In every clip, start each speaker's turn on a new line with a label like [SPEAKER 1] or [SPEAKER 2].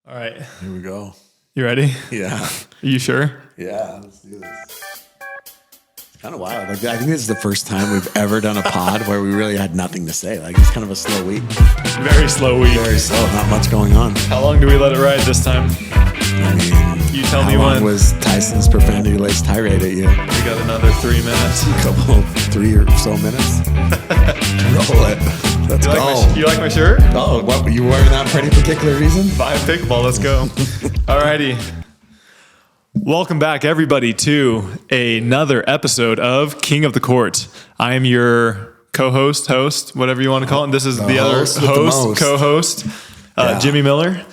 [SPEAKER 1] All right.
[SPEAKER 2] Here we go.
[SPEAKER 1] You ready?
[SPEAKER 2] Yeah.
[SPEAKER 1] Are you sure?
[SPEAKER 2] Yeah. Let's do this. It's kind of wild. Like, I think this is the first time we've ever done a pod where we really had nothing to say. Like, it's kind of a slow week.
[SPEAKER 1] Very slow week.
[SPEAKER 2] Very slow. Not much going on.
[SPEAKER 1] How long do we let it ride this time?
[SPEAKER 2] I mean,
[SPEAKER 1] You tell me
[SPEAKER 2] how long
[SPEAKER 1] when.
[SPEAKER 2] was Tyson's profanity-laced tirade at you?
[SPEAKER 1] We got another 3 minutes.
[SPEAKER 2] A couple, 3 or so minutes. Roll it. Let's go.
[SPEAKER 1] You like my shirt?
[SPEAKER 2] Oh, what? You wearing that for any particular reason?
[SPEAKER 1] Vibe Pickleball. Let's go. All righty. Welcome back, everybody, to another episode of King of the Court. I am your co-host, host, whatever you want to call it. And this is the other
[SPEAKER 2] host with the
[SPEAKER 1] host,
[SPEAKER 2] most.
[SPEAKER 1] co-host,
[SPEAKER 2] Yeah.
[SPEAKER 1] Jimmy Miller.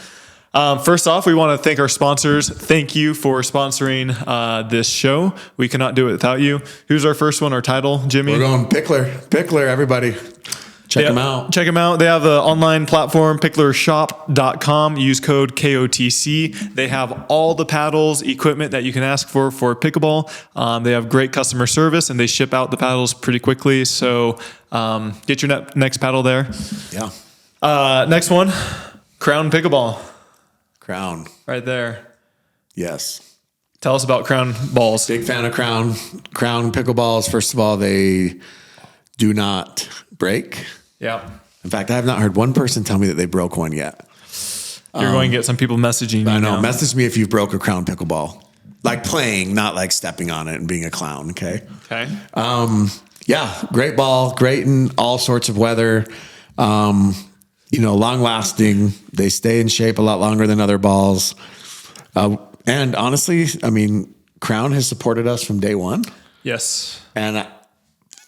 [SPEAKER 1] First off, we want to thank our sponsors. Thank you for sponsoring this show. We cannot do it without you. Who's our first one, our title, Jimmy?
[SPEAKER 2] We're going Pickler, everybody. Check them out.
[SPEAKER 1] Check them out. They have an online platform, picklershop.com. Use code KOTC. They have all the paddles, equipment that you can ask for pickleball. They have great customer service, and they ship out the paddles pretty quickly. So get your next paddle there.
[SPEAKER 2] Yeah.
[SPEAKER 1] Next one, Crown Pickleball.
[SPEAKER 2] Crown.
[SPEAKER 1] Right there.
[SPEAKER 2] Yes.
[SPEAKER 1] Tell us about Crown balls.
[SPEAKER 2] Big fan of Crown. Crown pickleballs. First of all, they do not break.
[SPEAKER 1] Yeah.
[SPEAKER 2] In fact, I have not heard one person tell me that they broke one yet.
[SPEAKER 1] You're going to get some people messaging you
[SPEAKER 2] I know.
[SPEAKER 1] now.
[SPEAKER 2] Message me if you broke a Crown pickleball. Like playing, not like stepping on it and being a clown, okay?
[SPEAKER 1] Okay.
[SPEAKER 2] Yeah, great ball, great in all sorts of weather. Long lasting. They stay in shape a lot longer than other balls. And honestly, I mean, Crown has supported us from day one.
[SPEAKER 1] Yes.
[SPEAKER 2] And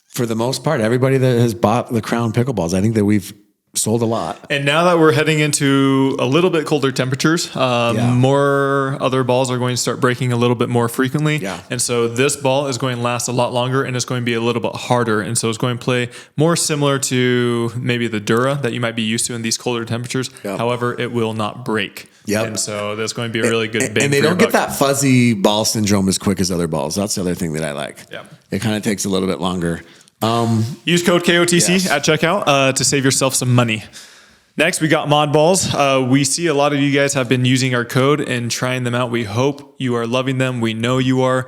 [SPEAKER 2] for the most part, everybody that has bought the Crown pickleballs, I think that we've sold a lot.
[SPEAKER 1] And now that we're heading into a little bit colder temperatures, more other balls are going to start breaking a little bit more frequently.
[SPEAKER 2] Yeah.
[SPEAKER 1] And so this ball is going to last a lot longer, and it's going to be a little bit harder. And so it's going to play more similar to maybe the Dura that you might be used to in these colder temperatures.
[SPEAKER 2] Yep.
[SPEAKER 1] However, it will not break.
[SPEAKER 2] Yep.
[SPEAKER 1] And so that's going to be a really good bang
[SPEAKER 2] And they
[SPEAKER 1] for your
[SPEAKER 2] don't get
[SPEAKER 1] buck.
[SPEAKER 2] that fuzzy ball syndrome as quick as other balls. That's the other thing that I like.
[SPEAKER 1] Yeah.
[SPEAKER 2] It kind of takes a little bit longer.
[SPEAKER 1] Use code KOTC
[SPEAKER 2] Yes.
[SPEAKER 1] at checkout to save yourself some money. Next, we got mod balls. We see a lot of you guys have been using our code and trying them out. We hope you are loving them. We know you are.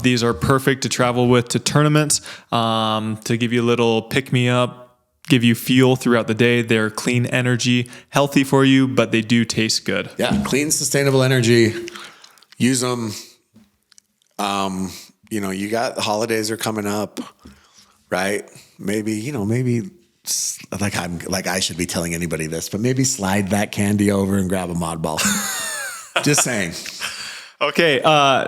[SPEAKER 1] These are perfect to travel with to tournaments, to give you a little pick-me-up, give you fuel throughout the day. They're clean energy, healthy for you, but they do taste good.
[SPEAKER 2] Yeah, clean, sustainable energy. Use them. You got the holidays are coming up, right? Maybe I should be telling anybody this, but maybe slide that candy over and grab a mod ball. Just saying.
[SPEAKER 1] Okay,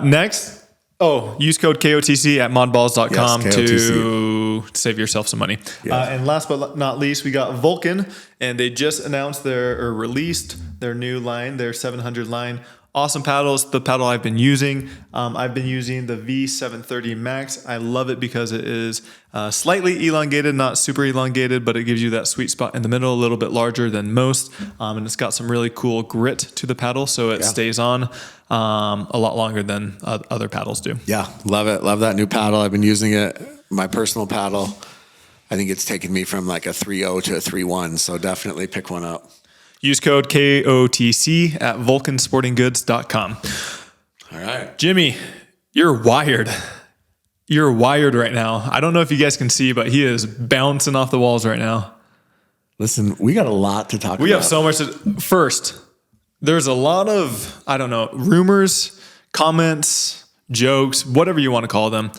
[SPEAKER 1] next. Use code KOTC at modballs.com
[SPEAKER 2] Yes,
[SPEAKER 1] to save yourself some money.
[SPEAKER 2] Yes.
[SPEAKER 1] And last but not least, we got Vulcan, and they just announced released their new line, their 700 line. Awesome paddles. The paddle I've been using. I've been using the V730 Max. I love it because it is slightly elongated, not super elongated, but it gives you that sweet spot in the middle, a little bit larger than most. And it's got some really cool grit to the paddle, so it stays on a lot longer than other paddles do.
[SPEAKER 2] Yeah, love it. Love that new paddle. I've been using it. My personal paddle. I think it's taken me from like a 3.0 to a 3.1, so definitely pick one up.
[SPEAKER 1] Use code KOTC at vulcansportinggoods.com.
[SPEAKER 2] All right.
[SPEAKER 1] Jimmy, you're wired. You're wired right now. I don't know if you guys can see, but he is bouncing off the walls right now.
[SPEAKER 2] Listen, we got a lot to talk about.
[SPEAKER 1] We have so much. First, there's a lot of, rumors, comments, jokes, whatever you want to call them.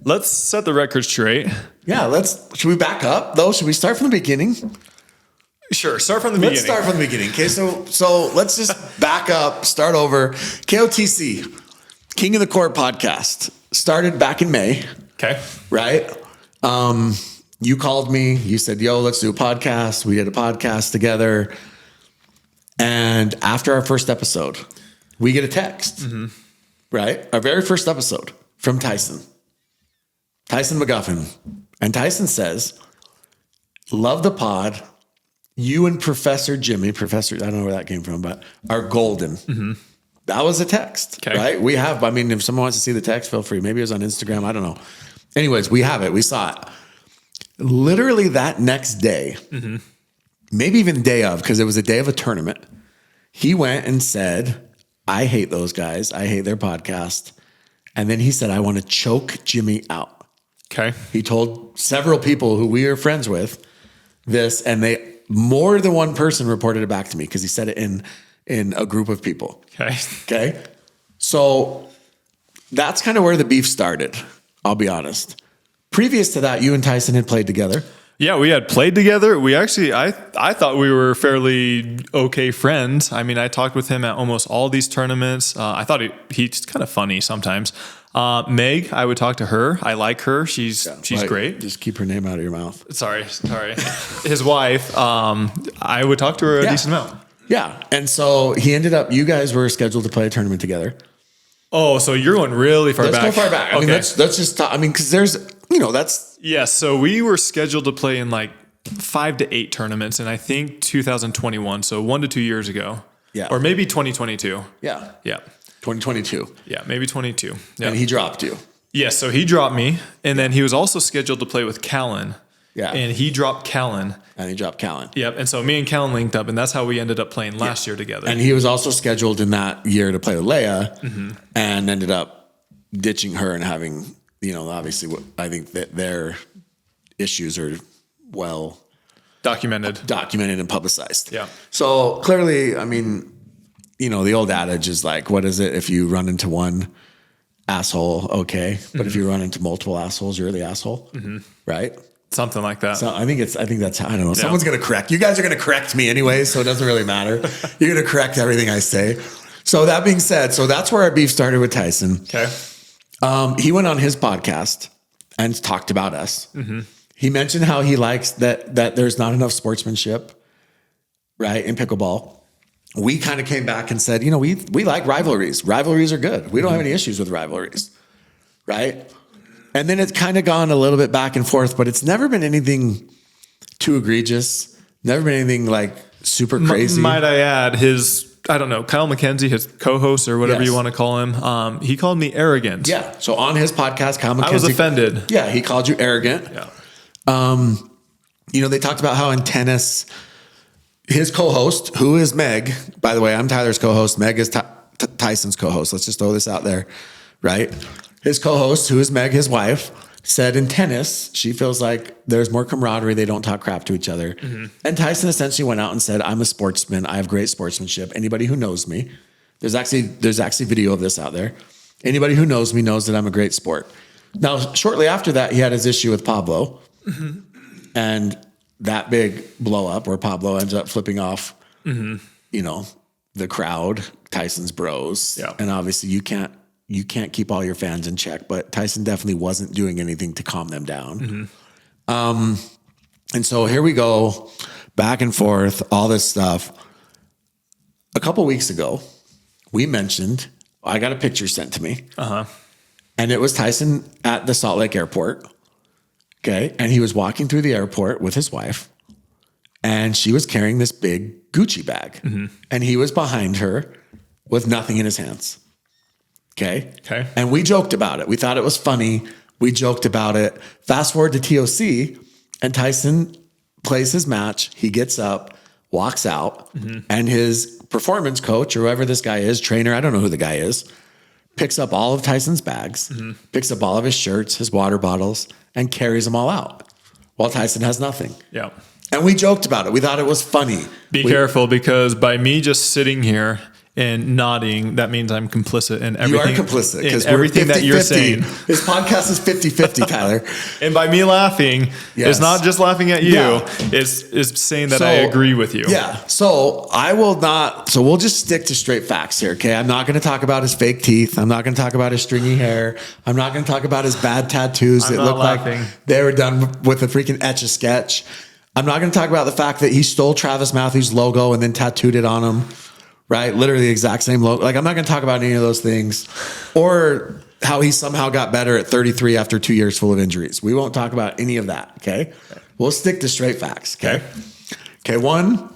[SPEAKER 1] Let's set the record straight.
[SPEAKER 2] Yeah, should we back up though? Should we start from the beginning?
[SPEAKER 1] Sure. Start from the beginning.
[SPEAKER 2] Let's start from the beginning. Okay, so let's just back up, start over. KOTC, King of the Court podcast, started back in May.
[SPEAKER 1] Okay.
[SPEAKER 2] Right? You called me. You said, yo, let's do a podcast. We did a podcast together. And after our first episode, we get a text. Mm-hmm. Right? Our very first episode from Tyson McGuffin. And Tyson says, love the pod. You and Professor Jimmy, I don't know where that came from, but are golden. Mm-hmm. That was a text, right? We have, if someone wants to see the text, feel free. Maybe it was on Instagram. I don't know. Anyways, we have it. We saw it. Literally that next day, maybe even day of, because it was a day of a tournament, He went and said, I hate those guys. I hate their podcast. And then he said, I want to choke Jimmy out.
[SPEAKER 1] Okay.
[SPEAKER 2] He told several people who we are friends with this, and more than one person reported it back to me because he said it in a group of people.
[SPEAKER 1] Okay.
[SPEAKER 2] Okay. So that's kind of where the beef started. I'll be honest. Previous to that, you and Tyson had played together.
[SPEAKER 1] Yeah, we had played together. We actually, I thought we were fairly okay friends. I mean, I talked with him at almost all these tournaments. I thought he's kind of funny sometimes. Meg, I would talk to her. I like her. She's great.
[SPEAKER 2] Just keep her name out of your mouth.
[SPEAKER 1] Sorry. His wife. I would talk to her a decent amount.
[SPEAKER 2] Yeah. And so you guys were scheduled to play a tournament together.
[SPEAKER 1] Oh, so you're going really far back.
[SPEAKER 2] Let's go far back. I mean, let's just talk. I mean, because that's.
[SPEAKER 1] Yeah. So we were scheduled to play in like 5 to 8 tournaments, and I think 2021. So 1 to 2 years ago.
[SPEAKER 2] Yeah.
[SPEAKER 1] Or maybe 2022.
[SPEAKER 2] Yeah.
[SPEAKER 1] Yeah.
[SPEAKER 2] 2022.
[SPEAKER 1] Yeah. Maybe 22. Yeah.
[SPEAKER 2] And he dropped you.
[SPEAKER 1] Yeah. So he dropped me, and then he was also scheduled to play with Callan.
[SPEAKER 2] Yeah.
[SPEAKER 1] And he dropped Callan.
[SPEAKER 2] And he dropped Callan.
[SPEAKER 1] Yep. And so me and Callan linked up, and that's how we ended up playing last year together.
[SPEAKER 2] And he was also scheduled in that year to play with Leia and ended up ditching her and having, obviously I think that their issues are well
[SPEAKER 1] documented
[SPEAKER 2] and publicized.
[SPEAKER 1] Yeah.
[SPEAKER 2] So clearly, I mean, the old adage is like, what is it? If you run into one asshole, okay. But if you run into multiple assholes, you're the asshole. Right?
[SPEAKER 1] Something like that.
[SPEAKER 2] So I think that's, I don't know. Someone's going to correct. You guys are going to correct me anyway, so it doesn't really matter. You're going to correct everything I say. So that being said, that's where our beef started with Tyson.
[SPEAKER 1] Okay.
[SPEAKER 2] He went on his podcast and talked about us. He mentioned how he likes that there's not enough sportsmanship, right, in pickleball. We kind of came back and said, we like rivalries. Rivalries are good. We don't have any issues with rivalries, right? And then it's kind of gone a little bit back and forth, but it's never been anything too egregious. Never been anything like super crazy.
[SPEAKER 1] Might I add Kyle McKenzie, his co-host or whatever you want to call him, he called me arrogant.
[SPEAKER 2] Yeah. So on his podcast, Kyle McKenzie.
[SPEAKER 1] I was offended.
[SPEAKER 2] Yeah. He called you arrogant.
[SPEAKER 1] Yeah.
[SPEAKER 2] They talked about how in tennis, his co-host, who is Meg, by the way, I'm Tyler's co-host. Meg is Tyson's co-host. Let's just throw this out there, right? His co-host, who is Meg, his wife, said in tennis, she feels like there's more camaraderie. They don't talk crap to each other. And Tyson essentially went out and said, I'm a sportsman. I have great sportsmanship. Anybody who knows me, there's actually video of this out there. Anybody who knows me knows that I'm a great sport. Now, shortly after that, he had his issue with Pablo and that big blow up where Pablo ends up flipping off, the crowd, Tyson's bros.
[SPEAKER 1] Yeah.
[SPEAKER 2] And obviously you can't keep all your fans in check, but Tyson definitely wasn't doing anything to calm them down. And so here we go, back and forth, all this stuff. A couple weeks ago, we mentioned, I got a picture sent to me. And it was Tyson at the Salt Lake airport. Okay. And he was walking through the airport with his wife, and she was carrying this big Gucci bag. And he was behind her with nothing in his hands. Okay. And we joked about it. We thought it was funny. We joked about it. Fast forward to TOC, and Tyson plays his match. He gets up, walks out, and his performance coach, or whoever this guy is, trainer, I don't know who the guy is, picks up all of Tyson's bags, picks up all of his shirts, his water bottles, and carries them all out while Tyson has nothing.
[SPEAKER 1] Yeah.
[SPEAKER 2] And we joked about it. We thought it was funny.
[SPEAKER 1] Be careful, because by me just sitting here and nodding, that means I'm complicit in everything.
[SPEAKER 2] You are complicit because
[SPEAKER 1] everything that you're saying.
[SPEAKER 2] This podcast is 50-50, Tyler.
[SPEAKER 1] And by me laughing, it's not just laughing at you. Yeah. It's saying that I agree with you.
[SPEAKER 2] Yeah. So I will not. So we'll just stick to straight facts here. Okay. I'm not going to talk about his fake teeth. I'm not going to talk about his stringy hair. I'm not going to talk about his bad tattoos that look like they were done with a freaking Etch-a-Sketch. I'm not going to talk about the fact that he stole Travis Matthews' logo and then tattooed it on him. Right? Literally the exact same logo. Like, I'm not going to talk about any of those things, or how he somehow got better at 33 after 2 years full of injuries. We won't talk about any of that. Okay. We'll stick to straight facts. Okay. One,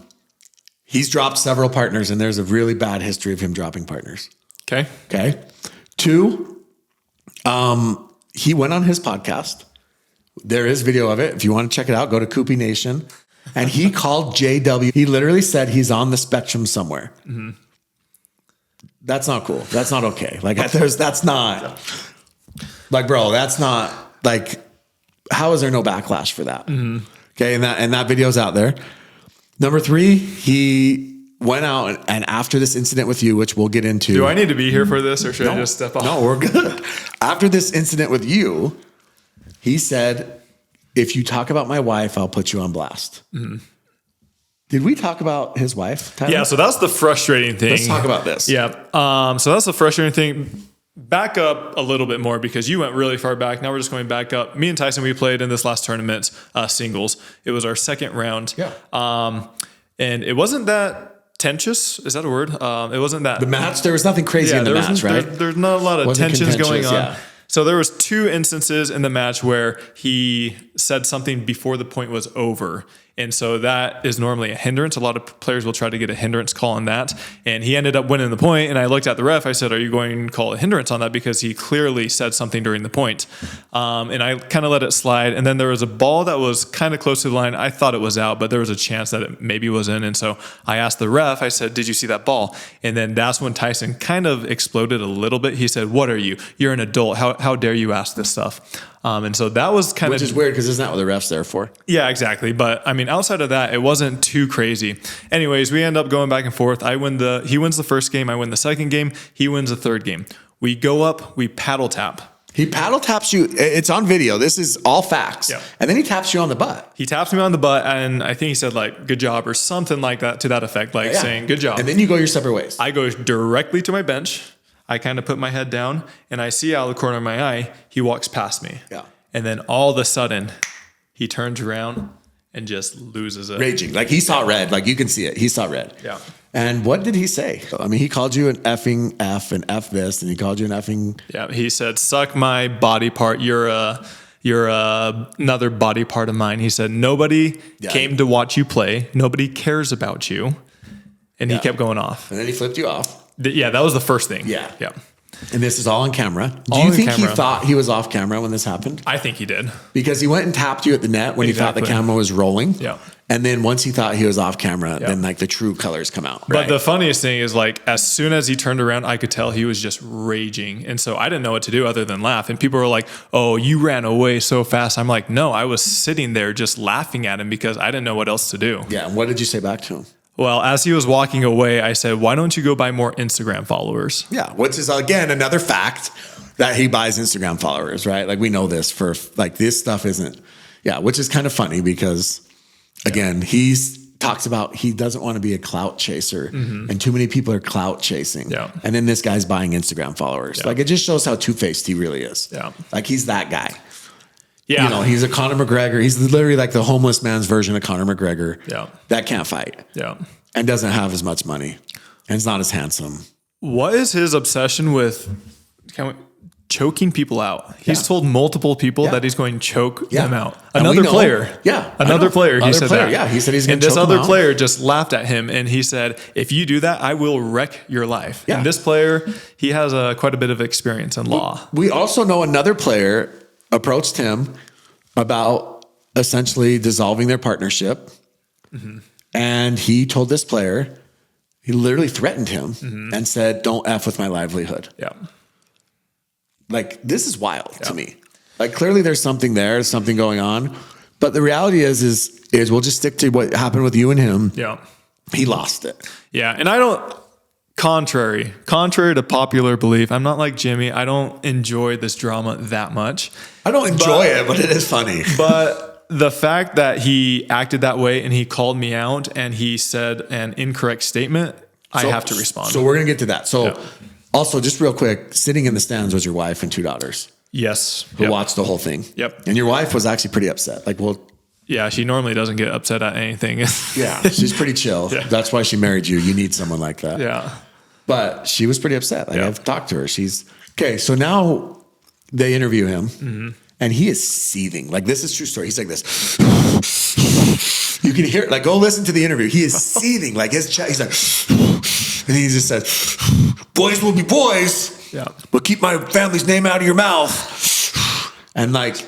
[SPEAKER 2] he's dropped several partners, and there's a really bad history of him dropping partners. Okay. Two, he went on his podcast. There is video of it. If you want to check it out, go to Koopy Nation. And he called JW. He literally said he's on the spectrum somewhere. Mm-hmm. That's not cool. That's not okay. Like that's not like, bro, that's not like, how is there no backlash for that? Mm-hmm. Okay. And that video's out there. Number 3, he went out and after this incident with you, which we'll get into.
[SPEAKER 1] Do I need to be here for this or should I just step off?
[SPEAKER 2] No, we're good. After this incident with you, he said, if you talk about my wife, I'll put you on blast. Mm-hmm. Did we talk about his wife, Tyler?
[SPEAKER 1] Yeah, so that's the frustrating thing.
[SPEAKER 2] Let's talk about this.
[SPEAKER 1] Yeah. So that's the frustrating thing. Back up a little bit more because you went really far back. Now we're just going back up. Me and Tyson, we played in this last tournament, singles. It was our second round.
[SPEAKER 2] Yeah.
[SPEAKER 1] And it wasn't that tensions. Is that a word? It wasn't that.
[SPEAKER 2] The match, there was nothing crazy in the match, right?
[SPEAKER 1] There's not a lot of tensions going on.
[SPEAKER 2] Yeah.
[SPEAKER 1] So there was 2 instances in the match where he said something before the point was over. And so that is normally a hindrance. A lot of players will try to get a hindrance call on that. And he ended up winning the point. And I looked at the ref. I said, are you going to call a hindrance on that? Because he clearly said something during the point. And I kind of let it slide. And then there was a ball that was kind of close to the line. I thought it was out, but there was a chance that it maybe was in. And so I asked the ref, I said, did you see that ball? And then that's when Tyson kind of exploded a little bit. He said, what are you? You're an adult. How dare you ask this stuff? And so that was kind of...
[SPEAKER 2] Which is weird because isn't that what the ref's there for?
[SPEAKER 1] Yeah, exactly. But I mean, outside of that, it wasn't too crazy. Anyways, we end up going back and forth. He wins the first game. I win the second game. He wins the third game. We go up, we paddle tap.
[SPEAKER 2] He paddle taps you. It's on video. This is all facts.
[SPEAKER 1] Yeah.
[SPEAKER 2] And then he taps you on the butt.
[SPEAKER 1] He taps me on the butt. And I think he said like, good job or something like that to that effect. Like saying, good job.
[SPEAKER 2] And then you go your separate ways.
[SPEAKER 1] I go directly to my bench. I kind of put my head down and I see out of the corner of my eye, he walks past me.
[SPEAKER 2] Yeah.
[SPEAKER 1] And then all of a sudden, he turns around and just loses it.
[SPEAKER 2] Raging. Like he saw red. Like you can see it. He saw red.
[SPEAKER 1] Yeah.
[SPEAKER 2] And what did he say? I mean, he called you an effing F and F this, and he called you an effing...
[SPEAKER 1] Yeah, he said, suck my body part. You're another body part of mine. He said, nobody came to watch you play. Nobody cares about you. And he kept going off.
[SPEAKER 2] And then he flipped you off.
[SPEAKER 1] Yeah, that was the first thing.
[SPEAKER 2] Yeah.
[SPEAKER 1] Yeah.
[SPEAKER 2] And this is all on camera. Do you think he thought he was off camera when this happened?
[SPEAKER 1] I think he did.
[SPEAKER 2] Because he went and tapped you at the net when he thought the camera was rolling.
[SPEAKER 1] Yeah.
[SPEAKER 2] And then once he thought he was off camera, then like the true colors come out.
[SPEAKER 1] But the funniest thing is like, as soon as he turned around, I could tell he was just raging. And so I didn't know what to do other than laugh. And people were like, oh, you ran away so fast. I'm like, no, I was sitting there just laughing at him because I didn't know what else to do.
[SPEAKER 2] Yeah. And what did you say back to him?
[SPEAKER 1] Well, as he was walking away, I said, why don't you go buy more Instagram followers?
[SPEAKER 2] Yeah. Which is, again, another fact that he buys Instagram followers, right? Like we know this for like this stuff isn't. Yeah. Which is kind of funny because, again, talks about he doesn't want to be a clout chaser and too many people are clout chasing.
[SPEAKER 1] Yeah.
[SPEAKER 2] And then this guy's buying Instagram followers. Yeah. Like it just shows how two-faced he really is.
[SPEAKER 1] Yeah.
[SPEAKER 2] Like he's that guy.
[SPEAKER 1] Yeah.
[SPEAKER 2] You know, he's a Conor McGregor. He's literally like the homeless man's version of Conor McGregor.
[SPEAKER 1] Yeah.
[SPEAKER 2] That can't fight.
[SPEAKER 1] Yeah.
[SPEAKER 2] And doesn't have as much money. And is not as handsome.
[SPEAKER 1] What is his obsession with choking people out? He's told multiple people that he's going to choke them out. Another player.
[SPEAKER 2] Yeah.
[SPEAKER 1] Another player. He said that.
[SPEAKER 2] Yeah. He said he's going to choke
[SPEAKER 1] And this
[SPEAKER 2] them
[SPEAKER 1] other
[SPEAKER 2] out.
[SPEAKER 1] player just laughed at him and he said, if you do that, I will wreck your life.
[SPEAKER 2] Yeah.
[SPEAKER 1] And this player, he has quite a bit of experience in law.
[SPEAKER 2] We also know another player approached him about essentially dissolving their partnership. Mm-hmm. And he told this player, he literally threatened him and said, don't F with my livelihood.
[SPEAKER 1] Yeah.
[SPEAKER 2] Like, this is wild to me. Like, clearly there's something there, something going on. But the reality is we'll just stick to what happened with you and him.
[SPEAKER 1] Yeah.
[SPEAKER 2] He lost it.
[SPEAKER 1] Yeah. And I don't, contrary to popular belief, I'm not like Jimmy. I don't enjoy this drama that much.
[SPEAKER 2] I don't enjoy it, but it is funny.
[SPEAKER 1] But the fact that he acted that way and he called me out and he said an incorrect statement, I have to respond.
[SPEAKER 2] So we're going to get to that. So also, just real quick, sitting in the stands was your wife and 2 daughters.
[SPEAKER 1] Yes.
[SPEAKER 2] Who watched the whole thing.
[SPEAKER 1] Yep.
[SPEAKER 2] And your wife was actually pretty upset. Like, well...
[SPEAKER 1] Yeah, she normally doesn't get upset at anything.
[SPEAKER 2] Yeah, she's pretty chill. Yeah. That's why she married you. You need someone like that.
[SPEAKER 1] Yeah.
[SPEAKER 2] But she was pretty upset. Like, I've talked to her. She's... Okay, so now they interview him. And he is seething. Like, this is true story. He's like this. You can hear it. Like, go listen to the interview. He is seething. Like, his chest, he's like... And he just said, boys will be boys.
[SPEAKER 1] Yeah.
[SPEAKER 2] But keep my family's name out of your mouth. And, like,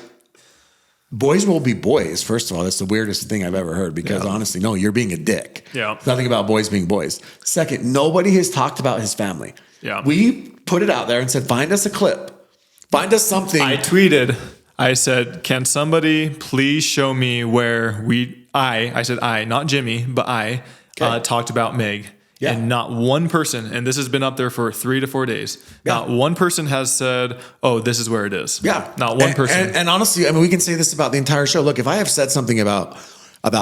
[SPEAKER 2] boys will be boys. First of all, that's the weirdest thing I've ever heard because honestly, no, you're being a dick.
[SPEAKER 1] Yeah.
[SPEAKER 2] It's nothing about boys being boys. Second, nobody has talked about his family.
[SPEAKER 1] Yeah.
[SPEAKER 2] We put it out there and said, find us a clip. Find us something.
[SPEAKER 1] I tweeted, I said, can somebody please show me where I said I, not Jimmy, but I talked about Meg. Yeah. And not one person, and this has been up there for 3 to 4 days, not one person has said, oh, this is where it is.
[SPEAKER 2] Yeah.
[SPEAKER 1] Not one person.
[SPEAKER 2] And honestly, I mean, we can say this about the entire show. Look, if I have said something about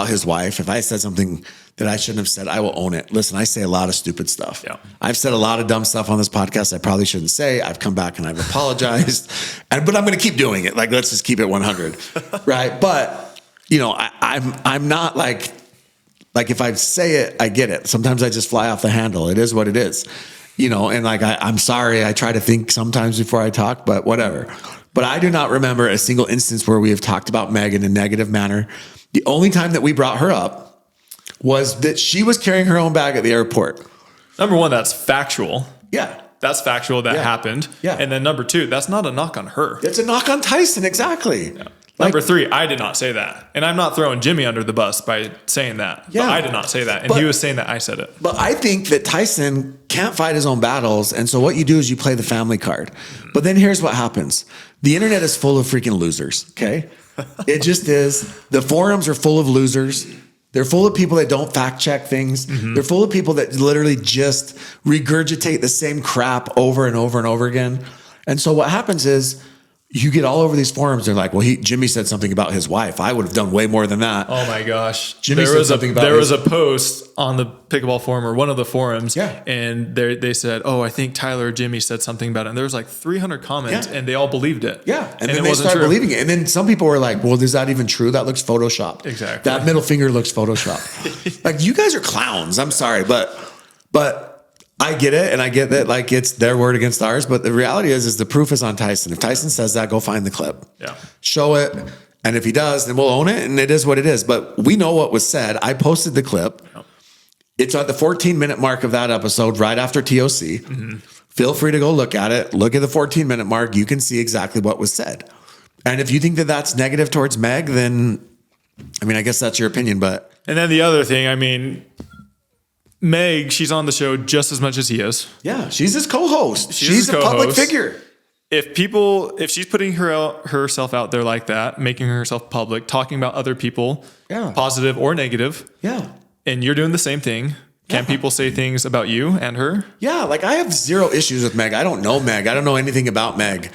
[SPEAKER 2] his wife, if I said something that I shouldn't have said, I will own it. Listen, I say a lot of stupid stuff. Yeah. I've said a lot of dumb stuff on this podcast I probably shouldn't say. I've come back and I've apologized, but I'm going to keep doing it. Like, let's just keep it 100. Right. But, you know, I'm not like if I say it, I get it. Sometimes I just fly off the handle. It is what it is, you know, and like, I'm sorry. I try to think sometimes before I talk, but whatever. But I do not remember a single instance where we have talked about Meg in a negative manner. The only time that we brought her up was that she was carrying her own bag at the airport.
[SPEAKER 1] Number one, that's factual.
[SPEAKER 2] Yeah.
[SPEAKER 1] That's factual. That happened. Yeah. And then number two, that's not a knock on her.
[SPEAKER 2] It's a knock on Tyson. Exactly.
[SPEAKER 1] Yeah. Number three, I did not say that. And I'm not throwing Jimmy under the bus by saying that. Yeah. But I did not say that. And he was saying that I said it.
[SPEAKER 2] But I think that Tyson can't fight his own battles. And so what you do is you play the family card. But then here's what happens. The internet is full of freaking losers. Okay. It just is. The forums are full of losers. They're full of people that don't fact check things. Mm-hmm. They're full of people that literally just regurgitate the same crap over and over and over again. And so what happens is, you get all over these forums. They're like, well, Jimmy said something about his wife. I would have done way more than that.
[SPEAKER 1] Oh my gosh.
[SPEAKER 2] Jimmy said something about
[SPEAKER 1] there was a post on the Pickleball forum or one of the forums.
[SPEAKER 2] Yeah.
[SPEAKER 1] And they said, oh, I think Tyler or Jimmy said something about it. And there was like 300 comments and they all believed it.
[SPEAKER 2] Yeah. And then they started believing it. And then some people were like, well, is that even true? That looks Photoshopped.
[SPEAKER 1] Exactly.
[SPEAKER 2] That middle finger looks Photoshopped. Like, you guys are clowns. I'm sorry. But I get it, and I get that, like, it's their word against ours, but the reality is the proof is on Tyson. If Tyson says that, go find the clip.
[SPEAKER 1] Yeah.
[SPEAKER 2] Show it, and if he does, then we'll own it, and it is what it is. But we know what was said. I posted the clip. Yep. It's at the 14-minute mark of that episode, right after TOC. Mm-hmm. Feel free to go look at it. Look at the 14-minute mark. You can see exactly what was said. And if you think that that's negative towards Meg, then, I mean, I guess that's your opinion, but... And
[SPEAKER 1] then the other thing, I mean... Meg, she's on the show just as much as he is.
[SPEAKER 2] Yeah, she's his co-host. She's a public figure.
[SPEAKER 1] If she's putting herself out there like that, making herself public, talking about other people, positive or negative, and you're doing the same thing, can people say things about you and her? Yeah,
[SPEAKER 2] like I have zero issues with Meg. I don't know Meg. I don't know anything about Meg.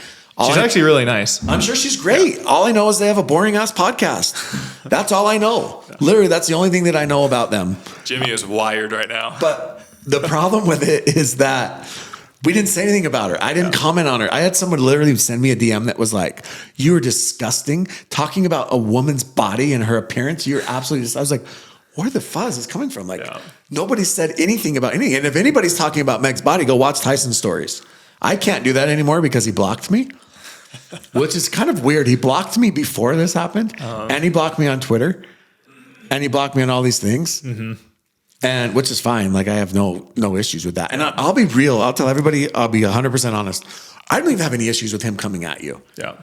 [SPEAKER 1] She's actually really nice.
[SPEAKER 2] I'm sure she's great. Yeah. All I know is they have a boring ass podcast. That's all I know. Yeah. Literally, that's the only thing that I know about them.
[SPEAKER 1] Jimmy is wired right now.
[SPEAKER 2] But the problem with it is that we didn't say anything about her. I didn't comment on her. I had someone literally send me a DM that was like, you are disgusting. Talking about a woman's body and her appearance, you're absolutely just, I was like, where the fuzz is coming from? Like, nobody said anything about anything. And if anybody's talking about Meg's body, go watch Tyson's stories. I can't do that anymore because he blocked me. Which is kind of weird. He blocked me before this happened, and he blocked me on Twitter, and he blocked me on all these things, and which is fine. Like I have no issues with that. And I'll be real. I'll tell everybody. I'll be 100% honest. I don't even have any issues with him coming at you.
[SPEAKER 1] Yeah.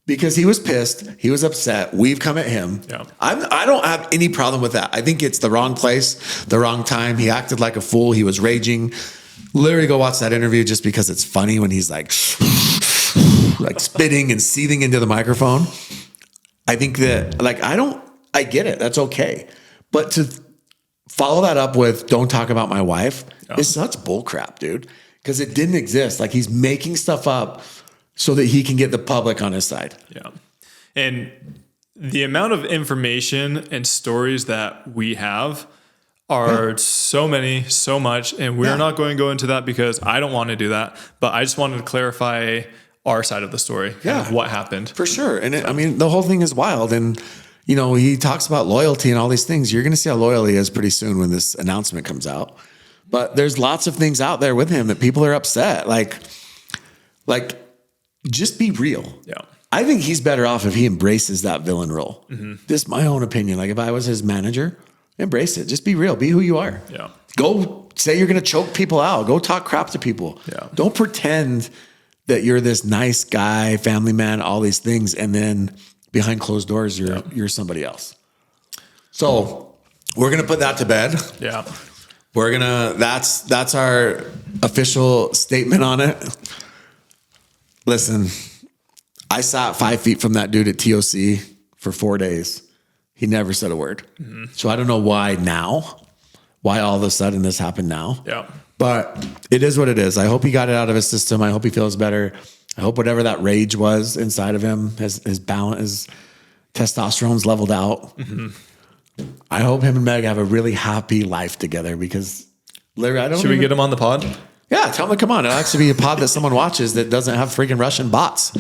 [SPEAKER 2] Because he was pissed. He was upset. We've come at him. Yeah. I don't have any problem with that. I think it's the wrong place, the wrong time. He acted like a fool. He was raging. Literally go watch that interview just because it's funny when he's like spitting and seething into the microphone. I think that, like, I get it. That's okay. But to follow that up with don't talk about my wife is such bullcrap, dude. Because it didn't exist. Like, he's making stuff up so that he can get the public on his side.
[SPEAKER 1] Yeah. And the amount of information and stories that we have are so many, so much. And we're not going to go into that because I don't want to do that. But I just wanted to clarify our side of the story. And what happened.
[SPEAKER 2] For sure. And I mean, the whole thing is wild. And, you know, he talks about loyalty and all these things. You're going to see how loyal he is pretty soon when this announcement comes out. But there's lots of things out there with him that people are upset. Like, just be real.
[SPEAKER 1] Yeah.
[SPEAKER 2] I think he's better off if he embraces that villain role. Mm-hmm. This is my own opinion. Like, if I was his manager, embrace it. Just be real. Be who you are.
[SPEAKER 1] Yeah.
[SPEAKER 2] Go say you're going to choke people out. Go talk crap to people.
[SPEAKER 1] Yeah.
[SPEAKER 2] Don't pretend that you're this nice guy, family man, all these things, and then behind closed doors, you're somebody else. So we're going to put that to bed.
[SPEAKER 1] Yeah.
[SPEAKER 2] That's our official statement on it. Listen, I sat 5 feet from that dude at TOC for 4 days. He never said a word. Mm-hmm. So I don't know why all of a sudden this happened now.
[SPEAKER 1] Yeah.
[SPEAKER 2] But it is what it is. I hope he got it out of his system. I hope he feels better. I hope whatever that rage was inside of him, his balance, his testosterone's leveled out. Mm-hmm. I hope him and Meg have a really happy life together because Larry,
[SPEAKER 1] Should we get him on the pod?
[SPEAKER 2] Yeah, tell him to come on. It'll actually be a pod that someone watches that doesn't have freaking Russian bots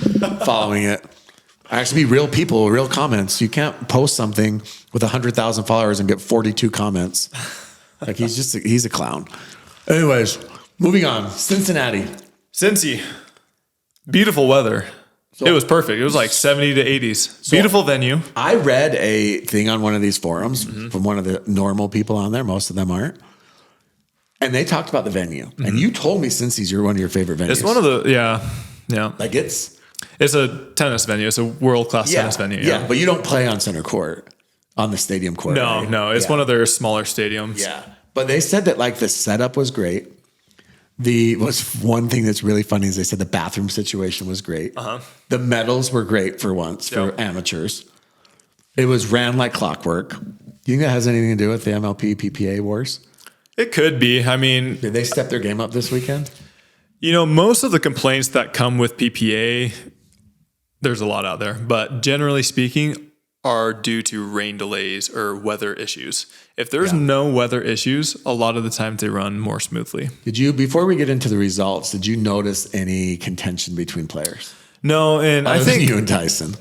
[SPEAKER 2] following it. Actually be real people, real comments. You can't post something with 100,000 followers and get 42 comments. Like he's a clown. Anyways, moving on. Cincinnati.
[SPEAKER 1] Cincy. Beautiful weather. So, it was perfect. It was like 70 to 80s. So beautiful venue.
[SPEAKER 2] I read a thing on one of these forums from one of the normal people on there. Most of them aren't. And they talked about the venue. Mm-hmm. And you told me Cincy's one of your favorite venues.
[SPEAKER 1] It's one of the, yeah.
[SPEAKER 2] Like it's
[SPEAKER 1] a tennis venue. It's a world-class tennis venue.
[SPEAKER 2] Yeah, but you don't play on center court, on the stadium court.
[SPEAKER 1] No,
[SPEAKER 2] right?
[SPEAKER 1] No. It's one of their smaller stadiums.
[SPEAKER 2] Yeah. But they said that like the setup was great. One thing that's really funny is they said the bathroom situation was great. Uh-huh. The medals were great for once for amateurs. It was ran like clockwork. Do you think that has anything to do with the MLP PPA wars?
[SPEAKER 1] It could be. I mean,
[SPEAKER 2] did they step their game up this weekend?
[SPEAKER 1] Most of the complaints that come with PPA, there's a lot out there, but generally speaking, are due to rain delays or weather issues. If there's no weather issues, a lot of the times they run more smoothly.
[SPEAKER 2] Before we get into the results, did you notice any contention between players?
[SPEAKER 1] No, and
[SPEAKER 2] I think you and Tyson.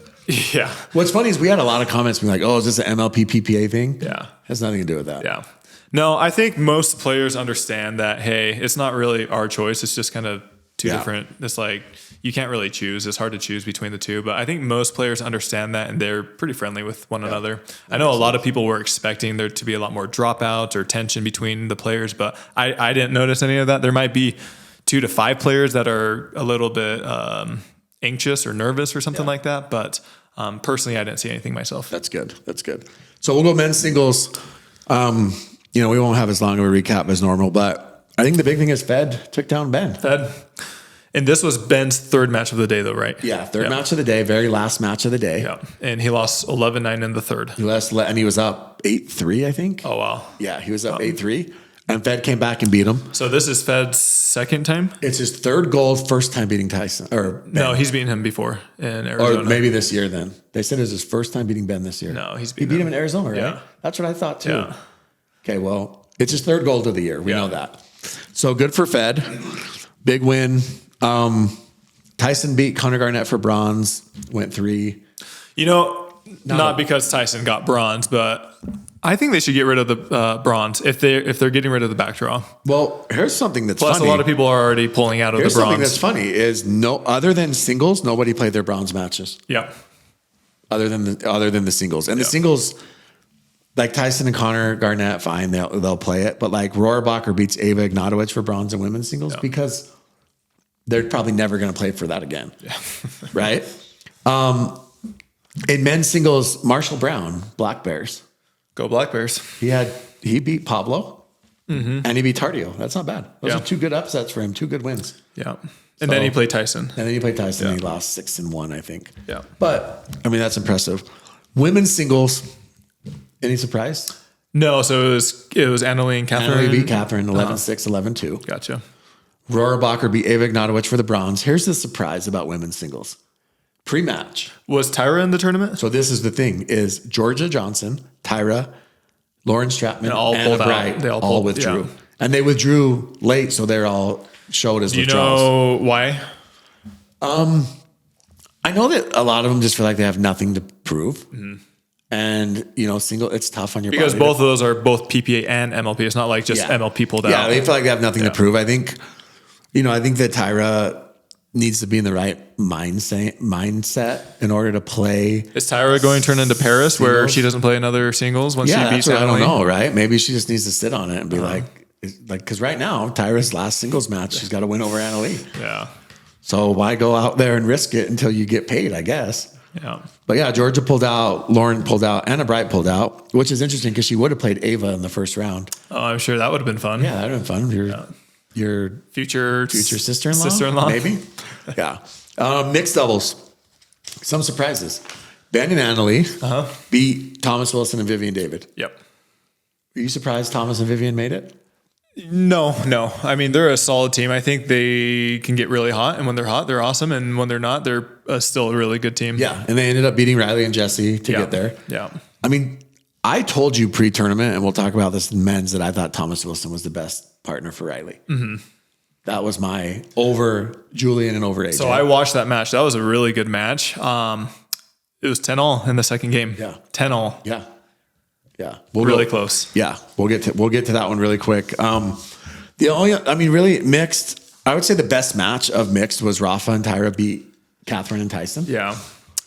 [SPEAKER 1] Yeah.
[SPEAKER 2] What's funny is we had a lot of comments being like, "Oh, is this an MLP PPA thing?"
[SPEAKER 1] Yeah,
[SPEAKER 2] has nothing to do with that.
[SPEAKER 1] Yeah. No, I think most players understand that, hey, it's not really our choice. It's just kind of two different. It's like you can't really choose. It's hard to choose between the two. But I think most players understand that and they're pretty friendly with one another. I know a lot of people were expecting there to be a lot more dropouts or tension between the players, but I didn't notice any of that. There might be 2 to 5 players that are a little bit anxious or nervous or something like that. But personally, I didn't see anything myself.
[SPEAKER 2] That's good. So we'll go men's singles. We won't have as long of a recap as normal, but I think the big thing is Fed took down Ben.
[SPEAKER 1] And this was Ben's third match of the day, though, right?
[SPEAKER 2] Yeah, third match of the day, very last match of the day.
[SPEAKER 1] Yeah, and he lost 11-9 in the third.
[SPEAKER 2] And he was up 8-3, I think.
[SPEAKER 1] Oh, wow.
[SPEAKER 2] Yeah, he was up 8-3, and Fed came back and beat him.
[SPEAKER 1] So this is Fed's second time?
[SPEAKER 2] It's his third goal, first time beating Tyson.
[SPEAKER 1] No, he's beaten him before in Arizona.
[SPEAKER 2] Or maybe this year then. They said it was his first time beating Ben this year.
[SPEAKER 1] No, he
[SPEAKER 2] beat him in Arizona, right?
[SPEAKER 1] Yeah.
[SPEAKER 2] That's what I thought, too.
[SPEAKER 1] Yeah.
[SPEAKER 2] Okay, well, it's his third goal of the year. We know that. So good for Fed. Big win. Tyson beat Connor Garnett for bronze, went 3.
[SPEAKER 1] Not because Tyson got bronze, but I think they should get rid of the bronze if they're getting rid of the back draw.
[SPEAKER 2] Well, here's something that's
[SPEAKER 1] funny.
[SPEAKER 2] Plus,
[SPEAKER 1] a lot of people are already pulling out of the bronze.
[SPEAKER 2] Something that's funny is other than singles, nobody played their bronze matches.
[SPEAKER 1] Yeah.
[SPEAKER 2] Other than the singles. And the singles, like Tyson and Connor Garnett, fine, they'll play it. But like Rohrabacher beats Ava Ignatowicz for bronze in women's singles because they're probably never going to play for that again. Yeah. Right? In men's singles, Marshall Brown, Black Bears.
[SPEAKER 1] Go Black Bears.
[SPEAKER 2] He beat Pablo and he beat Tardio. That's not bad. Those are 2 good upsets for him, 2 good wins.
[SPEAKER 1] Yeah. And then he played Tyson.
[SPEAKER 2] And he lost 6-1, I think.
[SPEAKER 1] Yeah.
[SPEAKER 2] But I mean, that's impressive. Women's singles, any surprise?
[SPEAKER 1] No, so it was Annalie and Catherine.
[SPEAKER 2] Annalie beat Catherine 11-6, 11-2.
[SPEAKER 1] Gotcha.
[SPEAKER 2] Rohrabacher beat Ava Ignatowicz for the bronze. Here's the surprise about women's singles. Pre-match.
[SPEAKER 1] Was Tyra in the tournament?
[SPEAKER 2] So this is the thing, is Georgia Johnson, Tyra, Lauren Stratman, and Anna Bright all withdrew. Yeah. And they withdrew late, so they're all showed as withdrawals.
[SPEAKER 1] Do you know why?
[SPEAKER 2] I know that a lot of them just feel like they have nothing to prove. Mm-hmm. And, single, it's tough on your
[SPEAKER 1] because
[SPEAKER 2] body.
[SPEAKER 1] Both of those are both PPA and MLP. It's not like just MLP pulled out.
[SPEAKER 2] Yeah, they feel like they have nothing to prove. I think that Tyra needs to be in the right mindset in order to play.
[SPEAKER 1] Is Tyra going to turn into Paris
[SPEAKER 2] singles?
[SPEAKER 1] Where she doesn't play another singles once she beats
[SPEAKER 2] Annalie? I don't know, right? Maybe she just needs to sit on it and be like, because right now, Tyra's last singles match, she's got to win over Annalie.
[SPEAKER 1] Yeah.
[SPEAKER 2] So why go out there and risk it until you get paid, I guess.
[SPEAKER 1] Yeah.
[SPEAKER 2] But yeah, Georgia pulled out, Lauren pulled out, Anna Bright pulled out, which is interesting because she would have played Ava in the first round.
[SPEAKER 1] Oh, I'm sure that would have been fun.
[SPEAKER 2] Yeah, that would have been fun. Your
[SPEAKER 1] future
[SPEAKER 2] sister-in-law? Maybe. Yeah. Mixed doubles. Some surprises. Ben and Annalie beat Thomas Wilson and Vivian David.
[SPEAKER 1] Yep.
[SPEAKER 2] Are you surprised Thomas and Vivian made it?
[SPEAKER 1] No. I mean, they're a solid team. I think they can get really hot, and when they're hot, they're awesome. And when they're not, they're still a really good team.
[SPEAKER 2] Yeah, and they ended up beating Riley and Jesse to get there.
[SPEAKER 1] Yeah.
[SPEAKER 2] I mean, I told you pre-tournament, and we'll talk about this in men's, that I thought Thomas Wilson was the best partner for Riley. Mm-hmm. That was my over Julian and over AJ.
[SPEAKER 1] So I watched that match. That was a really good match. It was 10-all in the second game.
[SPEAKER 2] Yeah.
[SPEAKER 1] 10-all.
[SPEAKER 2] Yeah.
[SPEAKER 1] Really close.
[SPEAKER 2] Yeah. We'll get to that one really quick. Really mixed. I would say the best match of mixed was Rafa and Tyra beat Catherine and Tyson.
[SPEAKER 1] Yeah.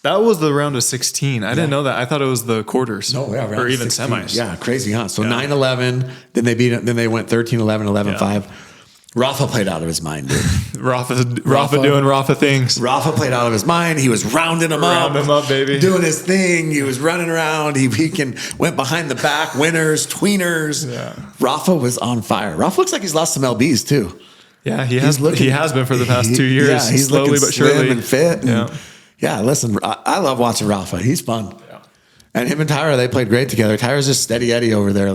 [SPEAKER 1] That was the round of 16. I didn't know that. I thought it was the quarters.
[SPEAKER 2] No, yeah,
[SPEAKER 1] or even
[SPEAKER 2] 16.
[SPEAKER 1] semis.
[SPEAKER 2] Yeah, crazy, huh? So 9-11, then they beat it, then they went 13-11, 11-5. Rafa played out of his mind, dude.
[SPEAKER 1] Rafa doing Rafa things.
[SPEAKER 2] Rafa played out of his mind. He was rounding him
[SPEAKER 1] up, baby.
[SPEAKER 2] Doing his thing. He was running around. He went behind the back, winners, tweeners. Yeah. Rafa was on fire. Rafa looks like he's lost some lbs too.
[SPEAKER 1] Yeah, he has been for the past 2 years.
[SPEAKER 2] Yeah, he's
[SPEAKER 1] slowly
[SPEAKER 2] looking
[SPEAKER 1] but surely
[SPEAKER 2] slim and fit.
[SPEAKER 1] Yeah.
[SPEAKER 2] Yeah, listen, I love watching Rafa. He's fun. Yeah. And him and Tyra, they played great together. Tyra's just steady Eddie over there.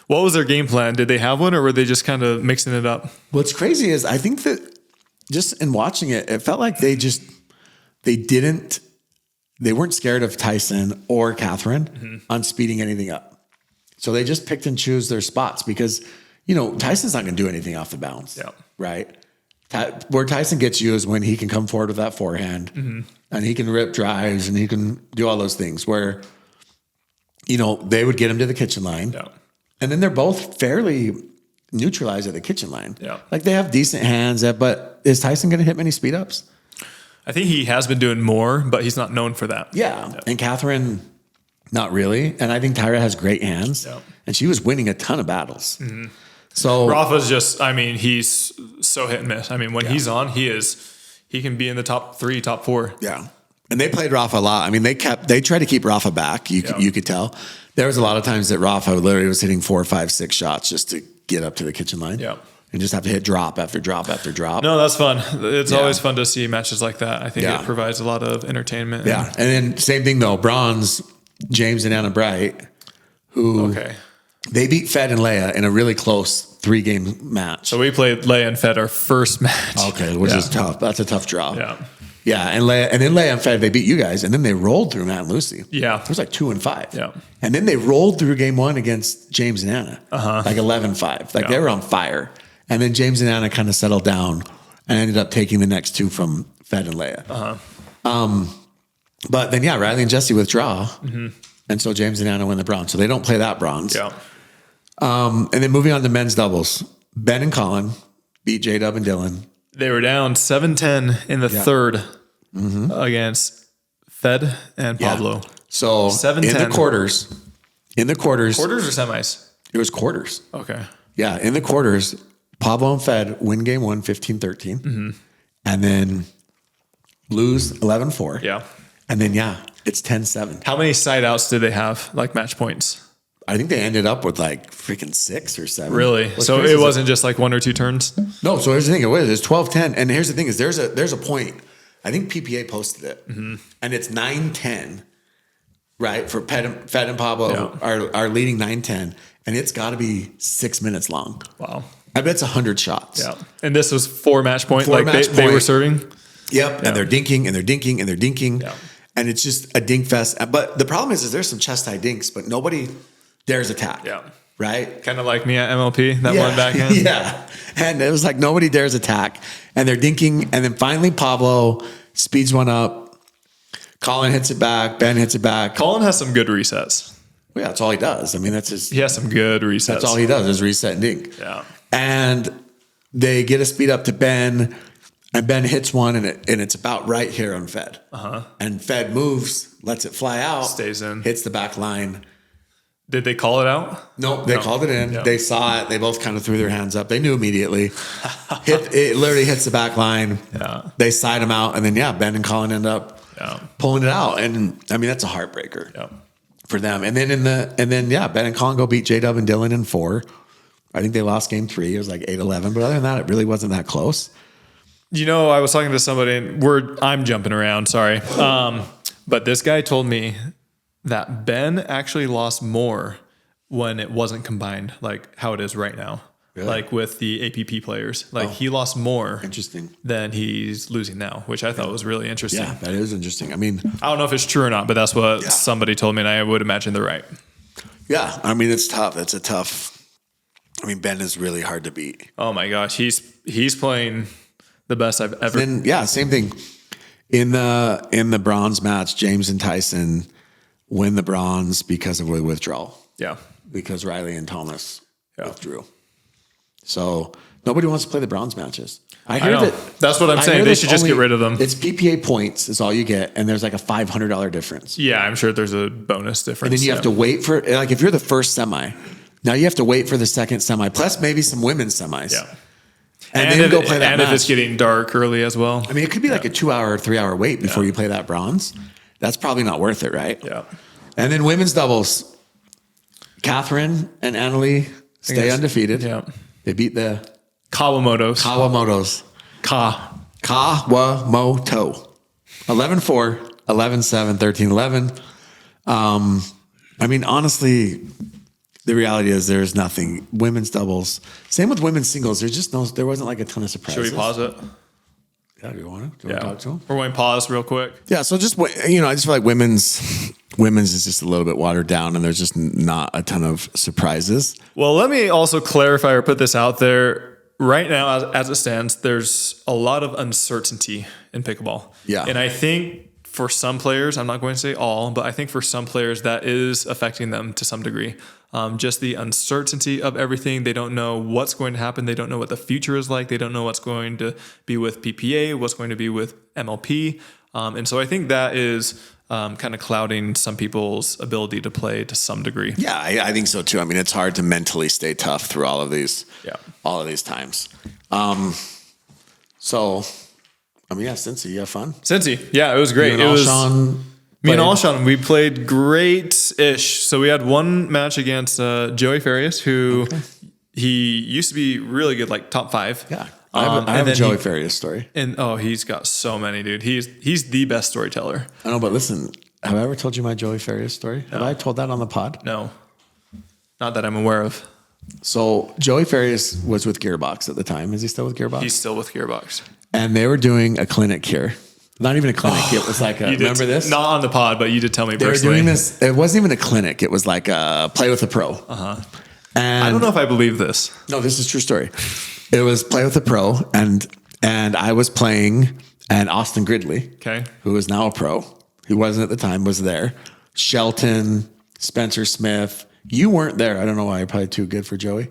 [SPEAKER 1] What was their game plan? Did they have one, or were they just kind of mixing it up?
[SPEAKER 2] What's crazy is I think that just in watching it, it felt like they weren't scared of Tyson or Catherine on speeding anything up. So they just picked and choose their spots because, Tyson's not going to do anything off the bounce. Yeah. Right. Where Tyson gets you is when he can come forward with that forehand and he can rip drives and he can do all those things where, they would get him to the kitchen line. Yeah. And then they're both fairly neutralized at the kitchen line. Yeah. Like they have decent hands, but is Tyson going to hit many speed ups?
[SPEAKER 1] I think he has been doing more, but he's not known for that.
[SPEAKER 2] Yeah. And Catherine, not really. And I think Tyra has great hands and she was winning a ton of battles. Mm-hmm. So
[SPEAKER 1] Rafa's he's so hit and miss. I mean, when he's on, he can be in the top 3, top 4.
[SPEAKER 2] Yeah. And they played Rafa a lot. I mean, they tried to keep Rafa back. You could tell. There was a lot of times that Rafa literally was hitting 4, 5, 6 shots just to get up to the kitchen line. Yeah. And just have to hit drop after drop after drop.
[SPEAKER 1] No, that's fun. It's always fun to see matches like that. I think it provides a lot of entertainment.
[SPEAKER 2] Yeah. And then same thing though, bronze, James and Anna Bright, who they beat Fed and Leia in a really close 3-game match.
[SPEAKER 1] So we played Leia and Fed our first match.
[SPEAKER 2] Okay, which is tough. That's a tough draw. Yeah. Yeah, and then Leia and Fed, they beat you guys, and then they rolled through Matt and Lucy. Yeah. It was like 2-5. Yeah. And then they rolled through game 1 against James and Anna, like 11-5. Like they were on fire. And then James and Anna kind of settled down and ended up taking the next 2 from Fed and Leia. But then, Riley and Jesse withdraw. Mm-hmm. And so James and Anna win the bronze. So they don't play that bronze. Yeah. And then moving on to men's doubles, Ben and Colin beat J-Dub and Dylan. They
[SPEAKER 1] were down 7-10 in the third against Fed and Pablo.
[SPEAKER 2] Yeah. So 7-10. In the quarters.
[SPEAKER 1] Quarters or semis?
[SPEAKER 2] It was quarters.
[SPEAKER 1] Okay.
[SPEAKER 2] Yeah. In the quarters, Pablo and Fed win game 1, 15-13. Mm-hmm. And then lose 11-4. Yeah. And then, it's 10-7.
[SPEAKER 1] How many side outs did they have, like match points?
[SPEAKER 2] I think they ended up with like freaking 6 or 7.
[SPEAKER 1] Really? So it wasn't just like 1 or 2 turns?
[SPEAKER 2] No. So here's the thing. It was 12-10. And here's the thing is there's a point. I think PPA posted it and it's 9-10, right? For Fed and Pablo are leading 9-10 and it's gotta be 6 minutes long. Wow. I bet it's 100 shots. Yeah.
[SPEAKER 1] And this was 4 match point. They were serving.
[SPEAKER 2] Yep. Yeah. And they're dinking and they're dinking and they're dinking. Yeah. And it's just a dink fest. But the problem is there's some chest high dinks, but nobody dares attack. Yeah. Right?
[SPEAKER 1] Kind of like me at MLP, that one backhand.
[SPEAKER 2] Yeah. And it was like nobody dares attack. And they're dinking. And then finally Pablo speeds one up. Colin hits it back. Ben hits it back.
[SPEAKER 1] Colin has some good resets.
[SPEAKER 2] Well, yeah, that's all he does. I mean,
[SPEAKER 1] he has some good resets.
[SPEAKER 2] That's all he does is reset and dink. Yeah. And they get a speed up to Ben. And Ben hits one, and it's about right here on Fed. And Fed moves, lets it fly out.
[SPEAKER 1] Stays in.
[SPEAKER 2] Hits the back line.
[SPEAKER 1] Did they call it out?
[SPEAKER 2] Nope, they called it in. Yep. They saw it. They both kind of threw their hands up. They knew immediately. It literally hits the back line. Yeah. They side him out, and then Ben and Colin end up pulling it out. And I mean, that's a heartbreaker for them. And then Ben and Congo beat J-Dub and Dylan in 4. I think they lost game 3. It was like 8-11. But other than that, it really wasn't that close.
[SPEAKER 1] I was talking to somebody and I'm jumping around. Sorry. But this guy told me that Ben actually lost more when it wasn't combined, like how it is right now. Really? Like with the APP players, he lost more than he's losing now, which I thought was really interesting.
[SPEAKER 2] Yeah, that is interesting. I mean,
[SPEAKER 1] I don't know if it's true or not, but that's what somebody told me, and I would imagine they're right.
[SPEAKER 2] Yeah, I mean, it's tough. It's a tough. I mean, Ben is really hard to beat.
[SPEAKER 1] Oh my gosh, he's playing the best I've ever.
[SPEAKER 2] And same thing in the bronze match. James and Tyson win the bronze because of a withdrawal. Yeah, because Riley and Thomas withdrew. So nobody wants to play the bronze matches. I hear
[SPEAKER 1] that's what I'm saying. They should just get rid of them.
[SPEAKER 2] It's PPA points is all you get, and there's like a $500 difference.
[SPEAKER 1] Yeah, I'm sure there's a bonus difference.
[SPEAKER 2] And then you have to wait for, like, if you're the first semi, now you have to wait for the second semi, plus maybe some women's semis. Yeah. And then go play that match.
[SPEAKER 1] If it's getting dark early as well.
[SPEAKER 2] I mean, it could be like a 2-hour, 3-hour wait before you play that bronze. That's probably not worth it, right? Yeah. And then women's doubles. Catherine and Annalie stay undefeated. Yeah. They beat the
[SPEAKER 1] Kawamotos.
[SPEAKER 2] Kawamoto. 11-4, 11-7, 13-11. I mean, honestly, the reality is there's nothing. Women's doubles. Same with women's singles. There wasn't like a ton of surprises.
[SPEAKER 1] Should we pause it?
[SPEAKER 2] Yeah, do you want to talk to them?
[SPEAKER 1] We're going to pause real quick.
[SPEAKER 2] Yeah, so just, I just feel like women's is just a little bit watered down, and there's just not a ton of surprises.
[SPEAKER 1] Well, let me also clarify or put this out there. Right now, as it stands, there's a lot of uncertainty in pickleball. Yeah. And I think for some players, I'm not going to say all, but I think for some players that is affecting them to some degree. Just the uncertainty of everything. They don't know what's going to happen. They don't know what the future is like. They don't know what's going to be with PPA, what's going to be with MLP. And so I think that is kind of clouding some people's ability to play to some degree.
[SPEAKER 2] Yeah, I think so too. I mean, it's hard to mentally stay tough through all of these times. So, I mean, Cincy, you have fun?
[SPEAKER 1] Cincy, yeah, it was great. Me and Alshon, we played great-ish. So we had one match against Joey Farias, who he used to be really good, like top 5. Yeah.
[SPEAKER 2] I have a Joey Farias story.
[SPEAKER 1] And he's got so many, dude. He's the best storyteller.
[SPEAKER 2] I know, but listen, have I ever told you my Joey Farias story? No. Have I told that on the pod?
[SPEAKER 1] No. Not that I'm aware of.
[SPEAKER 2] So Joey Farias was with Gearbox at the time. Is he still with Gearbox?
[SPEAKER 1] He's still with Gearbox.
[SPEAKER 2] And they were doing a clinic here. Not even a clinic. It was like remember this?
[SPEAKER 1] Not on the pod, but you did tell me personally.
[SPEAKER 2] They were doing this. It wasn't even a clinic. It was like a play with a pro. Uh-huh. And
[SPEAKER 1] I don't know if I believe this.
[SPEAKER 2] No, this is a true story. It was play with a pro, and I was playing, and Austin Gridley, who is now a pro, who wasn't at the time, was there. Shelton, Spencer Smith. You weren't there. I don't know why. You're probably too good for Joey.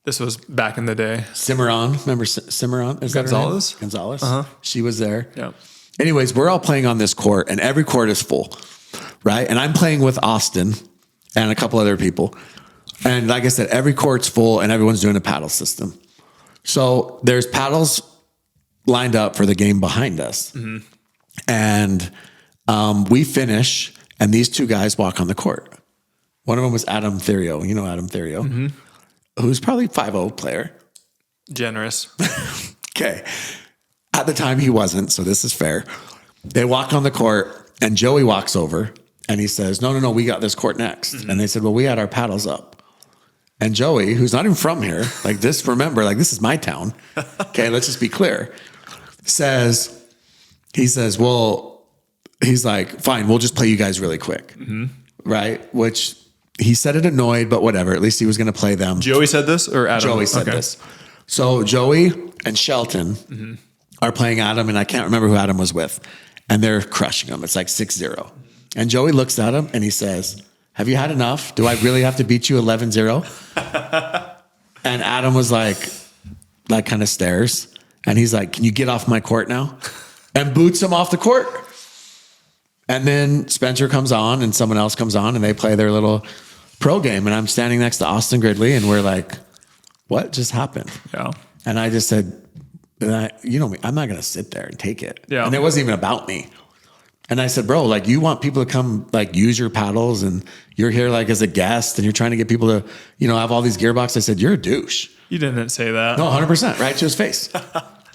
[SPEAKER 1] This was back in the day.
[SPEAKER 2] Cimarron. Remember Cimarron? Is
[SPEAKER 1] Gonzalez?
[SPEAKER 2] Gonzalez. Uh-huh. She was there.
[SPEAKER 1] Yeah.
[SPEAKER 2] Anyways, we're all playing on this court, and every court is full, right? And I'm playing with Austin and a couple other people. And like I said, every court's full, and everyone's doing a paddle system. So there's paddles lined up for the game behind us. Mm-hmm. And we finish, and these two guys walk on the court. One of them was Adam Therio. You know Adam Therio. Mm-hmm. Who's probably 5'0" player.
[SPEAKER 1] Generous.
[SPEAKER 2] Okay. At the time, he wasn't, so this is fair. They walk on the court, and Joey walks over, and he says, no, we got this court next. Mm-hmm. And they said, well, we had our paddles up. And Joey, who's not even from here, like this, remember, like this is my town. Okay, let's just be clear. He says, well, he's like, fine, we'll just play you guys really quick. Mm-hmm. Right? Which... he said it annoyed, but whatever. At least he was going to play them.
[SPEAKER 1] Joey said this or Adam?
[SPEAKER 2] Joey said this. So Joey and Shelton are playing Adam, and I can't remember who Adam was with. And they're crushing him. It's like 6-0. And Joey looks at him and he says, have you had enough? Do I really have to beat you 11-0? And Adam was like kind of stares. And he's like, can you get off my court now? And boots him off the court. And then Spencer comes on and someone else comes on and they play their little pro game. And I'm standing next to Austin Gridley and we're like, what just happened? Yeah. And I just said, you know me, I'm not going to sit there and take it. Yeah. And it wasn't even about me. And I said, bro, like you want people to come like use your paddles and you're here like as a guest and you're trying to get people to, have all these gearboxes. I said, you're a douche.
[SPEAKER 1] You didn't say that.
[SPEAKER 2] No, 100%, right to his face.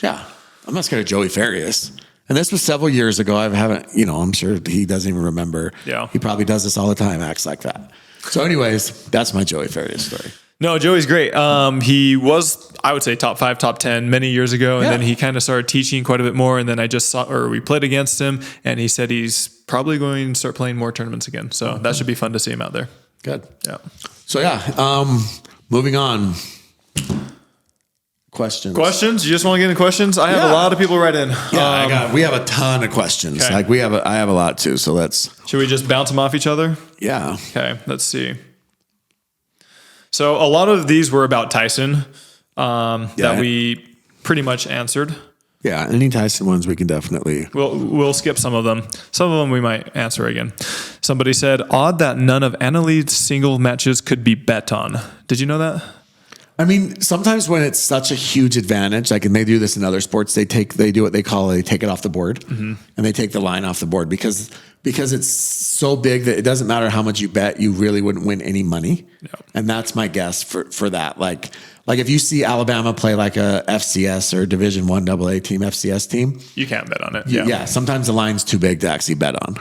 [SPEAKER 2] Yeah. I'm not scared of Joey Farias. And this was several years ago. I haven't, I'm sure he doesn't even remember.
[SPEAKER 1] Yeah.
[SPEAKER 2] He probably does this all the time, acts like that. So anyways, that's my Joey Farias story.
[SPEAKER 1] No, Joey's great. He was, I would say, top 5, top 10 many years ago. And then he kind of started teaching quite a bit more. And then we played against him. And he said he's probably going to start playing more tournaments again. So that should be fun to see him out there.
[SPEAKER 2] Good.
[SPEAKER 1] Yeah.
[SPEAKER 2] So moving on. Questions?
[SPEAKER 1] You just want to get into questions? I have a lot of people write in.
[SPEAKER 2] Yeah, we have a ton of questions.
[SPEAKER 1] Okay.
[SPEAKER 2] Like I have a lot too. So
[SPEAKER 1] should we just bounce them off each other?
[SPEAKER 2] Yeah.
[SPEAKER 1] Okay. Let's see. So a lot of these were about Tyson that we pretty much answered.
[SPEAKER 2] Yeah, any Tyson ones we can definitely.
[SPEAKER 1] We'll skip some of them. Some of them we might answer again. Somebody said, odd that none of Annalie's single matches could be bet on. Did you know that?
[SPEAKER 2] I mean, sometimes when it's such a huge advantage, like, and they do this in other sports, they do what they take it off the board, and they take the line off the board because it's so big that it doesn't matter how much you bet, you really wouldn't win any money. Yep. And that's my guess for that. Like if you see Alabama play like a FCS or Division I AA team, FCS team,
[SPEAKER 1] you can't bet on it.
[SPEAKER 2] Yeah. Sometimes the line's too big to actually bet on.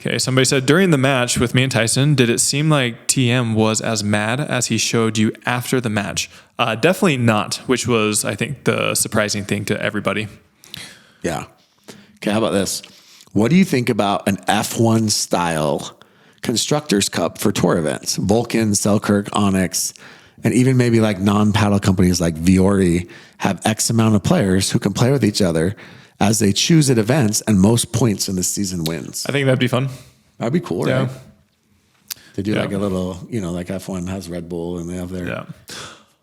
[SPEAKER 1] Okay, somebody said, during the match with me and Tyson, did it seem like TM was as mad as he showed you after the match? Definitely not, which was, I think, the surprising thing to everybody.
[SPEAKER 2] Yeah. Okay, how about this? What do you think about an F1 style Constructors Cup for tour events? Vulcan, Selkirk, Onyx, and even maybe like non-paddle companies like Viore have X amount of players who can play with each other as they choose at events, and most points in the season wins.
[SPEAKER 1] I think that'd be fun.
[SPEAKER 2] That'd be cool, right? They do like a little, like F1 has Red Bull and they have their...
[SPEAKER 1] Yeah.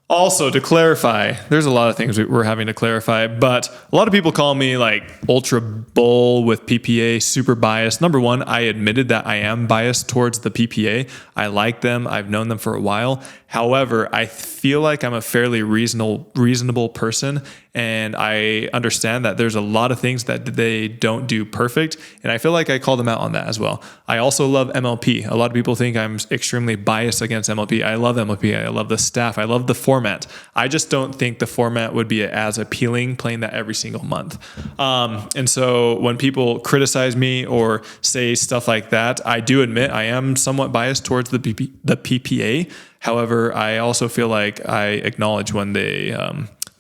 [SPEAKER 1] Also, to clarify, there's a lot of things we're having to clarify, but a lot of people call me like Ultra Bull with PPA, super biased. Number one, I admitted that I am biased towards the PPA. I them. I've known them for a while. However, I feel like I'm a fairly reasonable person, and I understand that there's a lot of things that they don't do perfect, and I feel like I call them out on that as well. I also love MLP. A lot of people think I'm extremely biased against MLP. I love MLP. I love the staff. I love the format. I just don't think the format would be as appealing playing that every single month. And so when people criticize me or say stuff like that, I do admit I am somewhat biased towards the PPA. However, I also feel like I acknowledge when they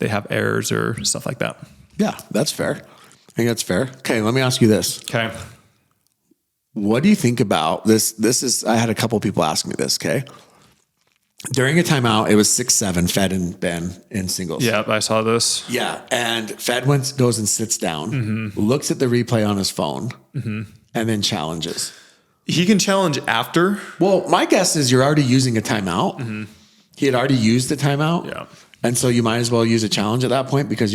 [SPEAKER 1] have errors or stuff like that.
[SPEAKER 2] Yeah, that's fair. I think that's fair. Okay, let me ask you this.
[SPEAKER 1] Okay.
[SPEAKER 2] What do you think about this? I had a couple people ask me this, okay? During a timeout, it was 6-7, Fed and Ben in singles.
[SPEAKER 1] Yeah, I saw this.
[SPEAKER 2] Yeah, and Fed goes and sits down, looks at the replay on his phone, and then challenges.
[SPEAKER 1] He can challenge after?
[SPEAKER 2] Well, my guess is you're already using a timeout. He had already used the timeout.
[SPEAKER 1] Yeah.
[SPEAKER 2] And so you might as well use a challenge at that point because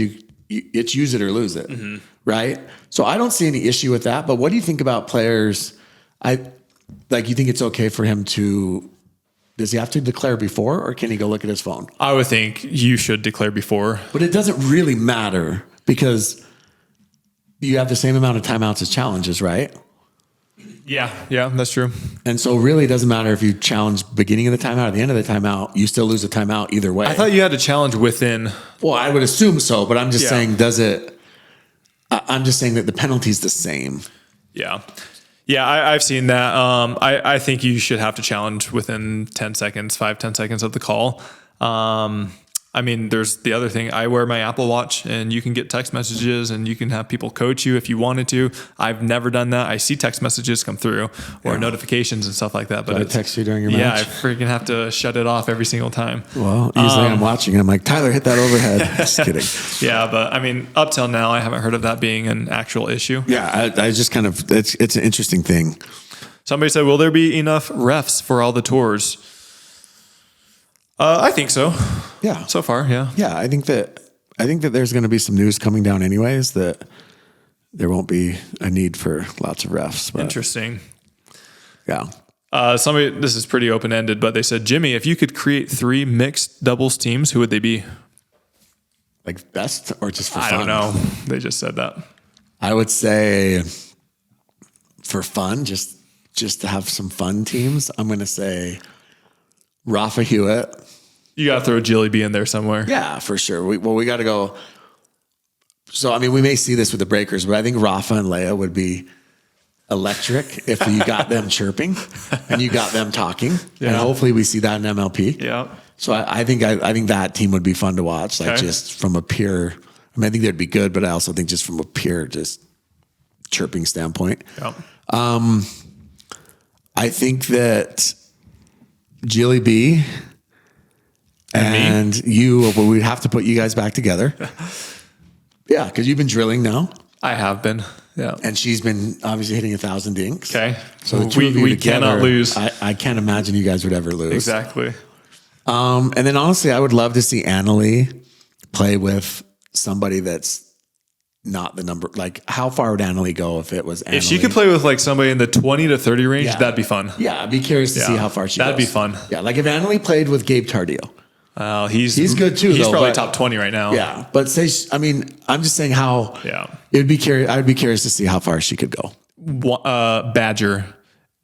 [SPEAKER 2] it's use it or lose it, right? So I don't see any issue with that. But what do you think about players? You think it's okay for him to... Does he have to declare before, or can he go look at his phone?
[SPEAKER 1] I would think you should declare before.
[SPEAKER 2] But it doesn't really matter because you have the same amount of timeouts as challenges, right?
[SPEAKER 1] Yeah, that's true.
[SPEAKER 2] And so really it doesn't matter if you challenge beginning of the timeout or the end of the timeout, you still lose the timeout either way.
[SPEAKER 1] I thought you had to challenge within.
[SPEAKER 2] Well, I would assume so, but I'm just saying, I'm just saying that the penalty's the same.
[SPEAKER 1] Yeah. Yeah, I've seen that. I think you should have to challenge within 10 seconds of the call. I mean, there's the other thing. I wear my Apple Watch, and you can get text messages, and you can have people coach you if you wanted to. I've never done that. I see text messages come through or notifications and stuff like that. But
[SPEAKER 2] I text you during your match?
[SPEAKER 1] Yeah, I freaking have to shut it off every single time.
[SPEAKER 2] Well, usually I'm watching, and I'm like, Tyler, hit that overhead. Just kidding.
[SPEAKER 1] Yeah, but I mean, up till now, I haven't heard of that being an actual issue.
[SPEAKER 2] Yeah, I just kind of, it's an interesting thing.
[SPEAKER 1] Somebody said, will there be enough refs for all the tours? I think so.
[SPEAKER 2] Yeah.
[SPEAKER 1] So far, yeah.
[SPEAKER 2] Yeah, I think that there's going to be some news coming down anyways that there won't be a need for lots of refs. But
[SPEAKER 1] interesting.
[SPEAKER 2] Yeah.
[SPEAKER 1] This is pretty open-ended, but they said, Jimmy, if you could create 3 mixed doubles teams, who would they be?
[SPEAKER 2] Like best or just for
[SPEAKER 1] fun? I don't know. They just said that.
[SPEAKER 2] I would say for fun, just to have some fun teams, I'm going to say Rafa Hewitt.
[SPEAKER 1] You got to throw Jilly B in there somewhere.
[SPEAKER 2] Yeah, for sure. We got to go. So, I mean, we may see this with the breakers, but I think Rafa and Leia would be electric if you got them chirping and you got them talking. Yeah. And hopefully we see that in MLP.
[SPEAKER 1] Yeah.
[SPEAKER 2] So I think that team would be fun to watch. Like just from a pure, I mean, I think they'd be good, but I also think just from a pure, just chirping standpoint.
[SPEAKER 1] Yeah.
[SPEAKER 2] I think that Jilly B and you, well, we'd have to put you guys back together. Yeah, because you've been drilling now.
[SPEAKER 1] I have been. Yeah.
[SPEAKER 2] And she's been obviously hitting 1,000 dinks.
[SPEAKER 1] Okay.
[SPEAKER 2] So the two of you
[SPEAKER 1] we
[SPEAKER 2] together,
[SPEAKER 1] cannot lose.
[SPEAKER 2] I can't imagine you guys would ever lose.
[SPEAKER 1] Exactly.
[SPEAKER 2] And then honestly, I would love to see Annalie play with somebody that's not the number. Like, how far would Annalie go if it was Annalie?
[SPEAKER 1] If she could play with like somebody in the 20 to 30 range, that'd be fun.
[SPEAKER 2] Yeah, I'd be curious to see how far she goes.
[SPEAKER 1] That'd be fun.
[SPEAKER 2] Yeah, like if Annalie played with Gabe Tardillo.
[SPEAKER 1] He's
[SPEAKER 2] good too.
[SPEAKER 1] He's
[SPEAKER 2] though,
[SPEAKER 1] probably
[SPEAKER 2] but,
[SPEAKER 1] top 20 right now.
[SPEAKER 2] Yeah, but I'm just saying how.
[SPEAKER 1] Yeah,
[SPEAKER 2] it would be curious. I would be curious to see how far she could go.
[SPEAKER 1] Badger,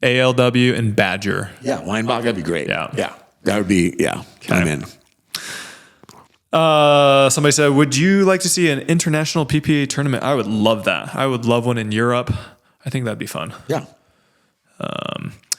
[SPEAKER 1] ALW, and Badger.
[SPEAKER 2] Yeah, Weinbach, that'd be great.
[SPEAKER 1] Yeah,
[SPEAKER 2] that would be. Yeah,
[SPEAKER 1] okay.
[SPEAKER 2] I'm in.
[SPEAKER 1] Somebody said, "Would you like to see an international PPA tournament?" I would love that. I would love one in Europe. I think that'd be fun.
[SPEAKER 2] Yeah.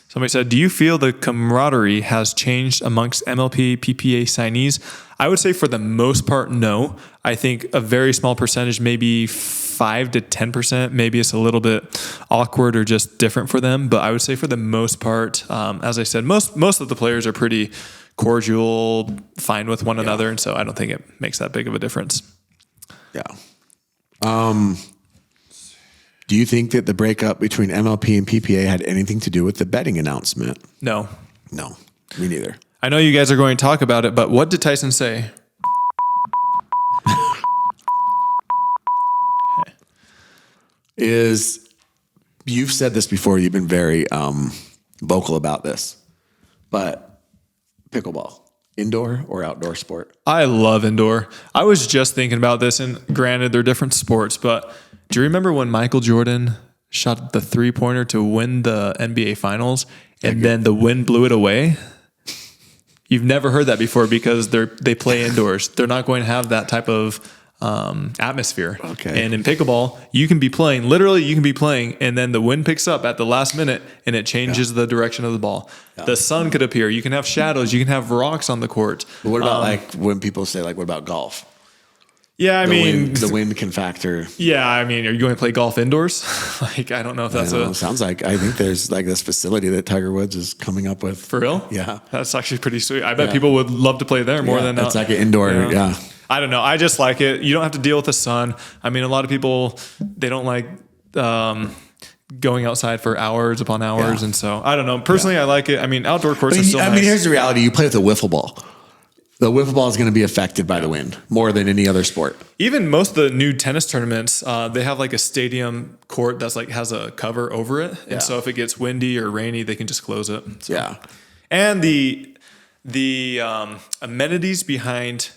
[SPEAKER 1] Somebody said, "Do you feel the camaraderie has changed amongst MLP PPA signees?" I would say for the most part, no. I think a very small percentage, maybe 5 to 10%, maybe it's a little bit awkward or just different for them. But I would say for the most part, as I said, most of the players are pretty cordial, fine with one another. And so I don't think it makes that big of a difference.
[SPEAKER 2] Yeah. Do you think that the breakup between MLP and PPA had anything to do with the betting announcement?
[SPEAKER 1] No.
[SPEAKER 2] No, me neither.
[SPEAKER 1] I know you guys are going to talk about it, but what did Tyson say?
[SPEAKER 2] You've said this before, you've been very vocal about this, but pickleball, indoor or outdoor sport?
[SPEAKER 1] I love indoor. I was just thinking about this, and granted, they're different sports, but do you remember when Michael Jordan shot the 3-pointer to win the NBA Finals, and then the wind blew it away? You've never heard that before because they play indoors. They're not going to have that type of atmosphere.
[SPEAKER 2] Okay.
[SPEAKER 1] And in pickleball, you can be playing, and then the wind picks up at the last minute and it changes the direction of the ball. Yeah. The sun could appear. You can have shadows. You can have rocks on the court.
[SPEAKER 2] But what about like when people say like, what about golf?
[SPEAKER 1] Yeah, I mean,
[SPEAKER 2] the wind can factor.
[SPEAKER 1] Yeah, I mean, are you going to play golf indoors? Like, I don't know if that's
[SPEAKER 2] sounds like, I think there's like this facility that Tiger Woods is coming up with.
[SPEAKER 1] For real?
[SPEAKER 2] Yeah.
[SPEAKER 1] That's actually pretty sweet. I bet people would love to play there more than
[SPEAKER 2] it's like an indoor,
[SPEAKER 1] I don't know. I just like it. You don't have to deal with the sun. I mean, a lot of people, they don't like going outside for hours upon hours. And so, I don't know. Personally, I like it. I mean, outdoor courts are still nice.
[SPEAKER 2] I mean, here's the reality. You play with a wiffle ball. The wiffle ball is going to be affected by the wind more than any other sport.
[SPEAKER 1] Even most of the new tennis tournaments, they have like a stadium court that's like has a cover over it. And so if it gets windy or rainy, they can just close it. So.
[SPEAKER 2] Yeah.
[SPEAKER 1] And the amenities behind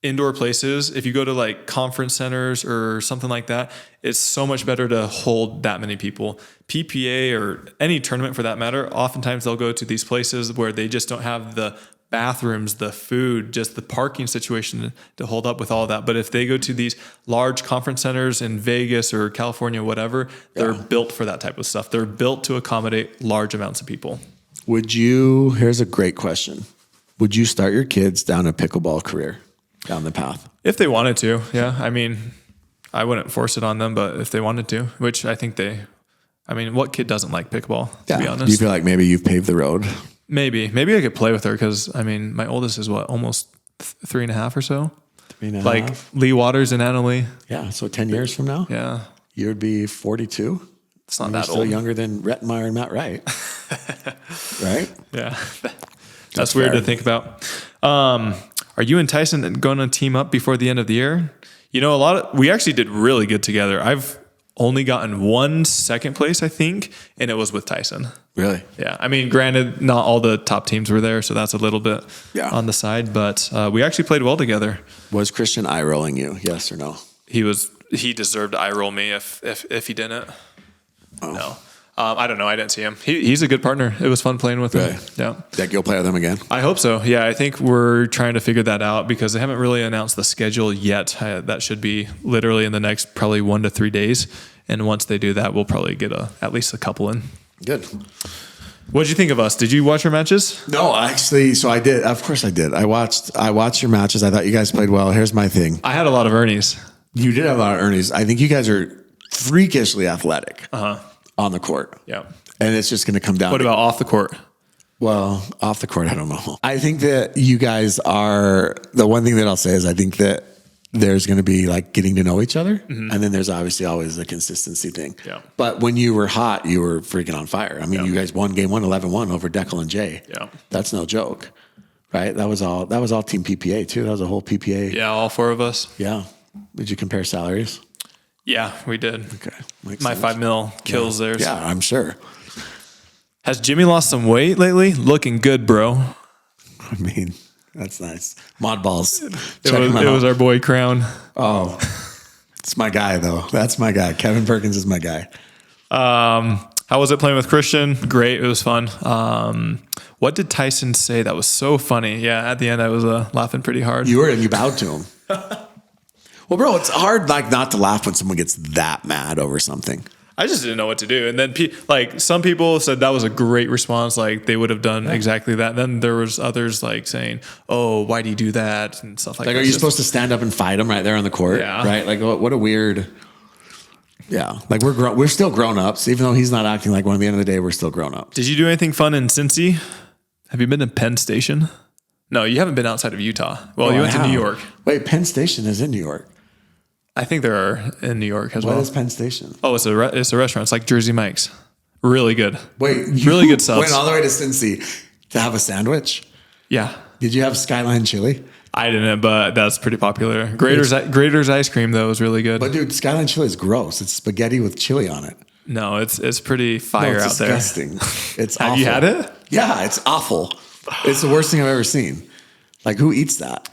[SPEAKER 1] indoor places, if you go to like conference centers or something like that, it's so much better to hold that many people. PPA or any tournament for that matter, oftentimes they'll go to these places where they just don't have the bathrooms, the food, just the parking situation to hold up with all that. But if they go to these large conference centers in Vegas or California, whatever, they're built for that type of stuff. They're built to accommodate large amounts of people.
[SPEAKER 2] Here's a great question. Would you start your kids down a pickleball career, down the path?
[SPEAKER 1] If they wanted to, yeah. I mean, I wouldn't force it on them, but if they wanted to, which I think what kid doesn't like pickleball, to be honest?
[SPEAKER 2] Do you feel like maybe you've paved the road?
[SPEAKER 1] Maybe I could play with her because, I mean, my oldest is almost 3.5 or so.
[SPEAKER 2] 3.5?
[SPEAKER 1] Like Lee Waters and Annalie.
[SPEAKER 2] Yeah, so 10 years from now?
[SPEAKER 1] Yeah.
[SPEAKER 2] You would be 42?
[SPEAKER 1] It's not that old.
[SPEAKER 2] Still younger than Rettenmeyer and Matt Wright. Right?
[SPEAKER 1] Yeah. That's weird to think about. Are you and Tyson going to team up before the end of the year? You know, we actually did really good together. I've only gotten 1 second place, I think, and it was with Tyson.
[SPEAKER 2] Really?
[SPEAKER 1] Yeah. I mean, granted, not all the top teams were there, so that's a little bit on the side, but we actually played well together.
[SPEAKER 2] Was Christian eye rolling you? Yes or no?
[SPEAKER 1] He deserved to eye roll me if he didn't. Oh. No. I don't know. I didn't see him. He's a good partner. It was fun playing with him. Yeah.
[SPEAKER 2] That you'll play with him again?
[SPEAKER 1] I hope so. Yeah, I think we're trying to figure that out because they haven't really announced the schedule yet. That should be literally in the next probably 1 to 3 days. And once they do that, we'll probably get at least a couple in.
[SPEAKER 2] Good.
[SPEAKER 1] What did you think of us? Did you watch our matches?
[SPEAKER 2] No, actually. So I did. Of course I did. I watched your matches. I thought you guys played well. Here's my thing.
[SPEAKER 1] I had a lot of Ernies.
[SPEAKER 2] You did have a lot of Ernies. I think you guys are freakishly athletic on the court.
[SPEAKER 1] Yeah.
[SPEAKER 2] And it's just going to come down.
[SPEAKER 1] What about off the court?
[SPEAKER 2] Well, off the court, I don't know. I think that you guys are, the one thing that I'll say is I think that there's going to be like getting to know each other. Mm-hmm. And then there's obviously always a consistency thing. Yeah. But when you were hot, you were freaking on fire. I mean, you guys won game 1, 11-1 over Declan and Jay. Yeah. That's no joke, right? That was all team PPA too. That was a whole PPA.
[SPEAKER 1] Yeah. All 4 of us.
[SPEAKER 2] Yeah. Did you compare salaries?
[SPEAKER 1] Yeah, we did.
[SPEAKER 2] Okay.
[SPEAKER 1] My $5 million kills theirs.
[SPEAKER 2] Yeah, I'm sure.
[SPEAKER 1] Has Jimmy lost some weight lately? Looking good, bro.
[SPEAKER 2] I mean, that's nice. Mod balls.
[SPEAKER 1] It was our boy Crown.
[SPEAKER 2] Oh, it's my guy though. That's my guy. Kevin Perkins is my guy.
[SPEAKER 1] How was it playing with Christian? Great. It was fun. What did Tyson say that was so funny? Yeah, at the end I was laughing pretty hard.
[SPEAKER 2] You bowed to him. Well, bro, it's hard not to laugh when someone gets that mad over something.
[SPEAKER 1] I just didn't know what to do. And then some people said that was a great response. Like they would have done exactly that. And then there was others like saying, oh, why do you do that? And stuff like that.
[SPEAKER 2] Like, are you supposed to stand up and fight him right there on the court?
[SPEAKER 1] Yeah.
[SPEAKER 2] Right. Like what a weird. Yeah. Like we're still grown ups, even though he's not acting like one. At the end of the day, we're still grown ups.
[SPEAKER 1] Did you do anything fun in Cincy? Have you been to Penn Station? No, you haven't been outside of Utah. Well, you went to New York.
[SPEAKER 2] Wait, Penn Station is in New York.
[SPEAKER 1] I think there are in New York as well.
[SPEAKER 2] What is Penn Station?
[SPEAKER 1] Oh, it's a restaurant. It's like Jersey Mike's. Really good.
[SPEAKER 2] Wait,
[SPEAKER 1] really good subs.
[SPEAKER 2] Went all the way to Cincy to have a sandwich?
[SPEAKER 1] Yeah.
[SPEAKER 2] Did you have Skyline chili?
[SPEAKER 1] I didn't, but that's pretty popular. Grater's ice cream though is really good.
[SPEAKER 2] But dude, Skyline chili is gross. It's spaghetti with chili on it.
[SPEAKER 1] No, it's pretty fire out there.
[SPEAKER 2] It's disgusting. It's awful.
[SPEAKER 1] Have you had it?
[SPEAKER 2] Yeah, it's awful. It's the worst thing I've ever seen. Like, who eats that?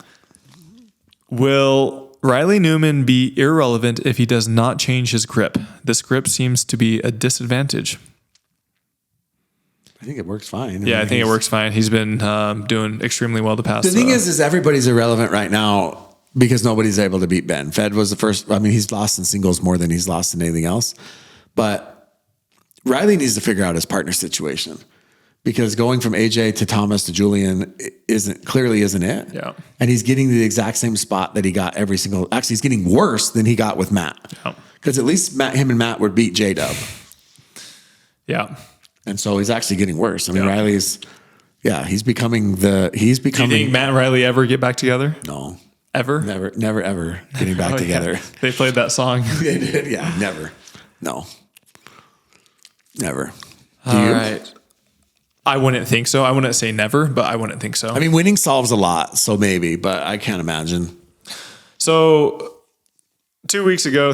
[SPEAKER 1] Will Riley Newman be irrelevant if he does not change his grip? This grip seems to be a disadvantage.
[SPEAKER 2] I think it works fine.
[SPEAKER 1] I think it works fine. He's been doing extremely well the past.
[SPEAKER 2] The thing is everybody's irrelevant right now because nobody's able to beat Ben. Fed was the first. I mean, he's lost in singles more than he's lost in anything else. But Riley needs to figure out his partner situation. Because going from AJ to Thomas to Julian isn't it. Yeah. And he's getting the exact same spot that he got actually he's getting worse than he got with Matt. Yeah. Because at least him and Matt would beat J-Dub.
[SPEAKER 1] Yeah.
[SPEAKER 2] And so he's actually getting worse. I mean, Riley's he's becoming. Do you
[SPEAKER 1] think Matt and Riley ever get back together?
[SPEAKER 2] No.
[SPEAKER 1] Ever?
[SPEAKER 2] Never ever getting back together.
[SPEAKER 1] Yeah. They played that song.
[SPEAKER 2] They did, yeah. Never. No. Never.
[SPEAKER 1] Do you? Right. I wouldn't think so. I wouldn't say never, but I wouldn't think so.
[SPEAKER 2] I mean, winning solves a lot, so maybe, but I can't imagine.
[SPEAKER 1] So 3 weeks ago,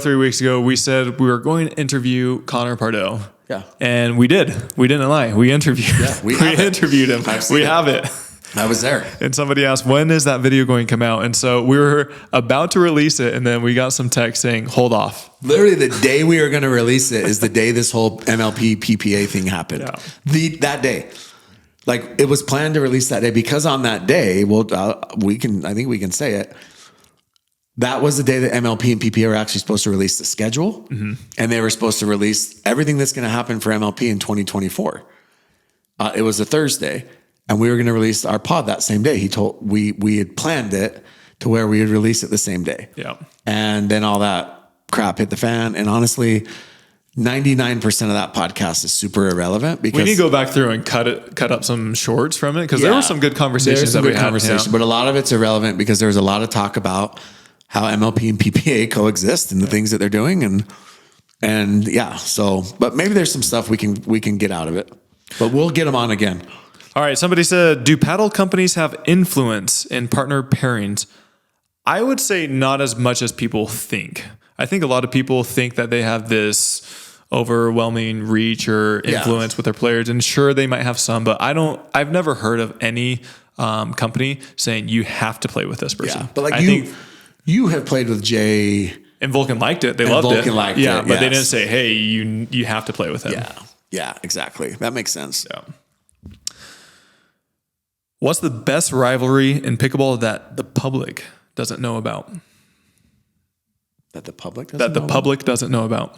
[SPEAKER 1] we said we were going to interview Connor Pardo.
[SPEAKER 2] Yeah.
[SPEAKER 1] And we did. We didn't lie. We interviewed. Yeah, we interviewed him. We have it.
[SPEAKER 2] I was there.
[SPEAKER 1] And somebody asked, when is that video going to come out? And so we were about to release it. And then we got some text saying, hold off.
[SPEAKER 2] Literally the day we were going to release it is the day this whole MLP PPA thing happened. Yeah. That day. Like it was planned to release that day because on that day, I think we can say it. That was the day that MLP and PPA were actually supposed to release the schedule. Mm-hmm. And they were supposed to release everything that's going to happen for MLP in 2024. It was a Thursday. And we were going to release our pod that same day. We had planned it to where we would release it the same day.
[SPEAKER 1] Yeah.
[SPEAKER 2] And then all that crap hit the fan. And honestly, 99% of that podcast is super irrelevant because
[SPEAKER 1] we need to go back through and cut up some shorts from it because there were some good conversations that we had.
[SPEAKER 2] But a lot of it's irrelevant because there was a lot of talk about how MLP and PPA coexist and the things that they're doing. And yeah, so, but maybe there's some stuff we can get out of it, but we'll get them on again.
[SPEAKER 1] All right. Somebody said, do paddle companies have influence in partner pairings? I would say not as much as people think. I think a lot of people think that they have this overwhelming reach or influence with their players. And sure, they might have some, but I've never heard of any company saying you have to play with this person.
[SPEAKER 2] Yeah, but like you have played with Jay.
[SPEAKER 1] And Vulcan liked it. They loved it.
[SPEAKER 2] Liked
[SPEAKER 1] it.
[SPEAKER 2] Yeah,
[SPEAKER 1] but they didn't say, hey, you have to play with him.
[SPEAKER 2] Yeah. Yeah, exactly. That makes sense.
[SPEAKER 1] Yeah. What's the best rivalry in pickleball that the public doesn't know about?
[SPEAKER 2] That the public
[SPEAKER 1] doesn't know about.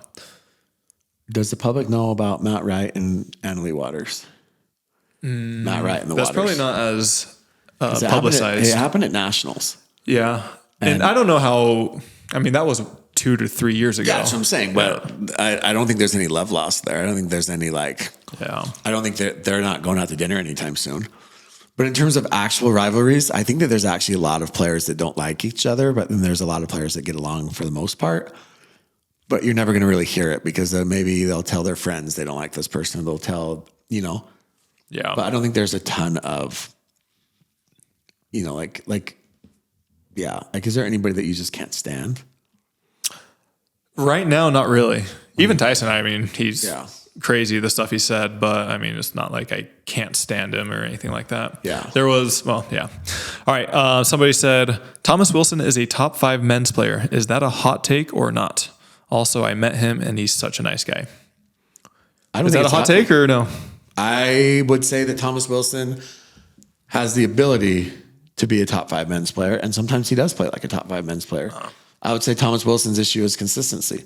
[SPEAKER 2] Does the public know about Matt Wright and Annalie Waters? Matt Wright and the
[SPEAKER 1] That's
[SPEAKER 2] Waters.
[SPEAKER 1] probably not as
[SPEAKER 2] It
[SPEAKER 1] publicized.
[SPEAKER 2] It happened at Nationals.
[SPEAKER 1] Yeah. And I don't know how, I mean, that was 2 to 3 years ago.
[SPEAKER 2] Yeah, that's what I'm saying. But I don't think there's any love lost there. I don't think there's any I don't think they're not going out to dinner anytime soon. But in terms of actual rivalries, I think that there's actually a lot of players that don't like each other, but then there's a lot of players that get along for the most part. But you're never going to really hear it because maybe they'll tell their friends they don't like this person. They'll tell, Yeah. But I don't think there's a ton of, is there anybody that you just can't stand?
[SPEAKER 1] Right now, not really. Even Tyson, I mean, he's crazy, the stuff he said, but I mean, it's not like I can't stand him or anything like that.
[SPEAKER 2] Yeah.
[SPEAKER 1] There was, All right. Somebody said, Thomas Wilson is a top 5 men's player. Is that a hot take or not? Also, I met him and he's such a nice guy. Is that a hot take or no?
[SPEAKER 2] I would say that Thomas Wilson has the ability to be a top 5 men's player, and sometimes he does play like a top 5 men's player. I would say Thomas Wilson's issue is consistency.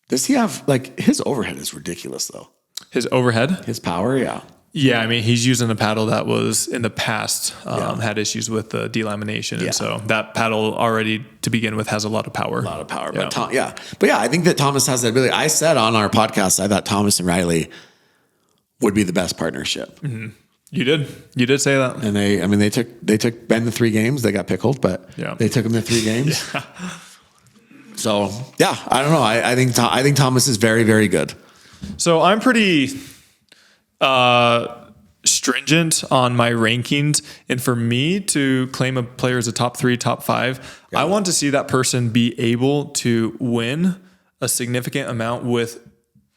[SPEAKER 2] Does he have his overhead is ridiculous though?
[SPEAKER 1] His overhead?
[SPEAKER 2] His power, yeah.
[SPEAKER 1] Yeah, I mean, he's using a paddle that was in the past had issues with the delamination. And so that paddle already to begin with has a lot of power.
[SPEAKER 2] A lot of power. Yeah. But I think that Thomas has that ability. I said on our podcast, I thought Thomas and Riley would be the best partnership.
[SPEAKER 1] Mm-hmm. You did say that.
[SPEAKER 2] And they took Ben to 3 games. They got pickled, but they took him to 3 games.
[SPEAKER 1] Yeah.
[SPEAKER 2] So I don't know. I think Thomas is very, very good.
[SPEAKER 1] So I'm pretty stringent on my rankings, and for me to claim a player as a top 3, top 5, I want to see that person be able to win a significant amount with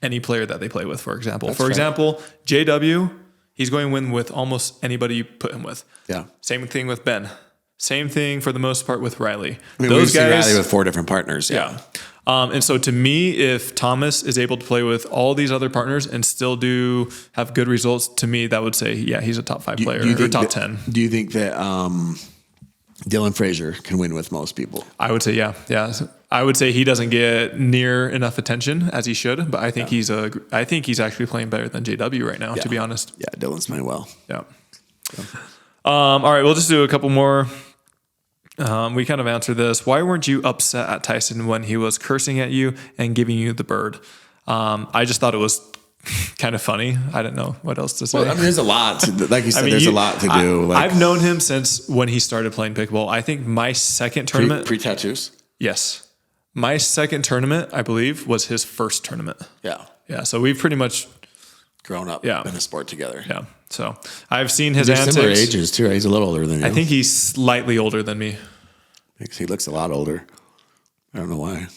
[SPEAKER 1] any player that they play with. For example, JW, he's going to win with almost anybody you put him with.
[SPEAKER 2] Yeah.
[SPEAKER 1] Same thing with Ben. Same thing for the most part with Riley.
[SPEAKER 2] I mean, those guys Riley with 4 different partners.
[SPEAKER 1] Yeah. And so to me, if Thomas is able to play with all these other partners and still have good results, to me, that would say, he's a top 5 player or top 10.
[SPEAKER 2] Do you think that Dylan Frazier can win with most people?
[SPEAKER 1] I would say, yeah. I would say he doesn't get near enough attention as he should, but I think he's actually playing better than JW right now, to be honest.
[SPEAKER 2] Yeah, Dylan's playing well.
[SPEAKER 1] Yeah. All right, we'll just do a couple more. We kind of answered this. Why weren't you upset at Tyson when he was cursing at you and giving you the bird? I just thought it was kind of funny. I didn't know what else to say.
[SPEAKER 2] Well, I mean, there's a lot like you said, there's a lot to do.
[SPEAKER 1] I've known him since when he started playing pickleball. I think my second tournament.
[SPEAKER 2] Pre-tattoos?
[SPEAKER 1] Yes. My second tournament, I believe, was his first tournament.
[SPEAKER 2] Yeah.
[SPEAKER 1] Yeah. So we've pretty much
[SPEAKER 2] grown up in a sport together.
[SPEAKER 1] Yeah. So I've seen his antics.
[SPEAKER 2] Similar ages too. He's a little older than you.
[SPEAKER 1] I think he's slightly older than me.
[SPEAKER 2] He looks a lot older. I don't know why.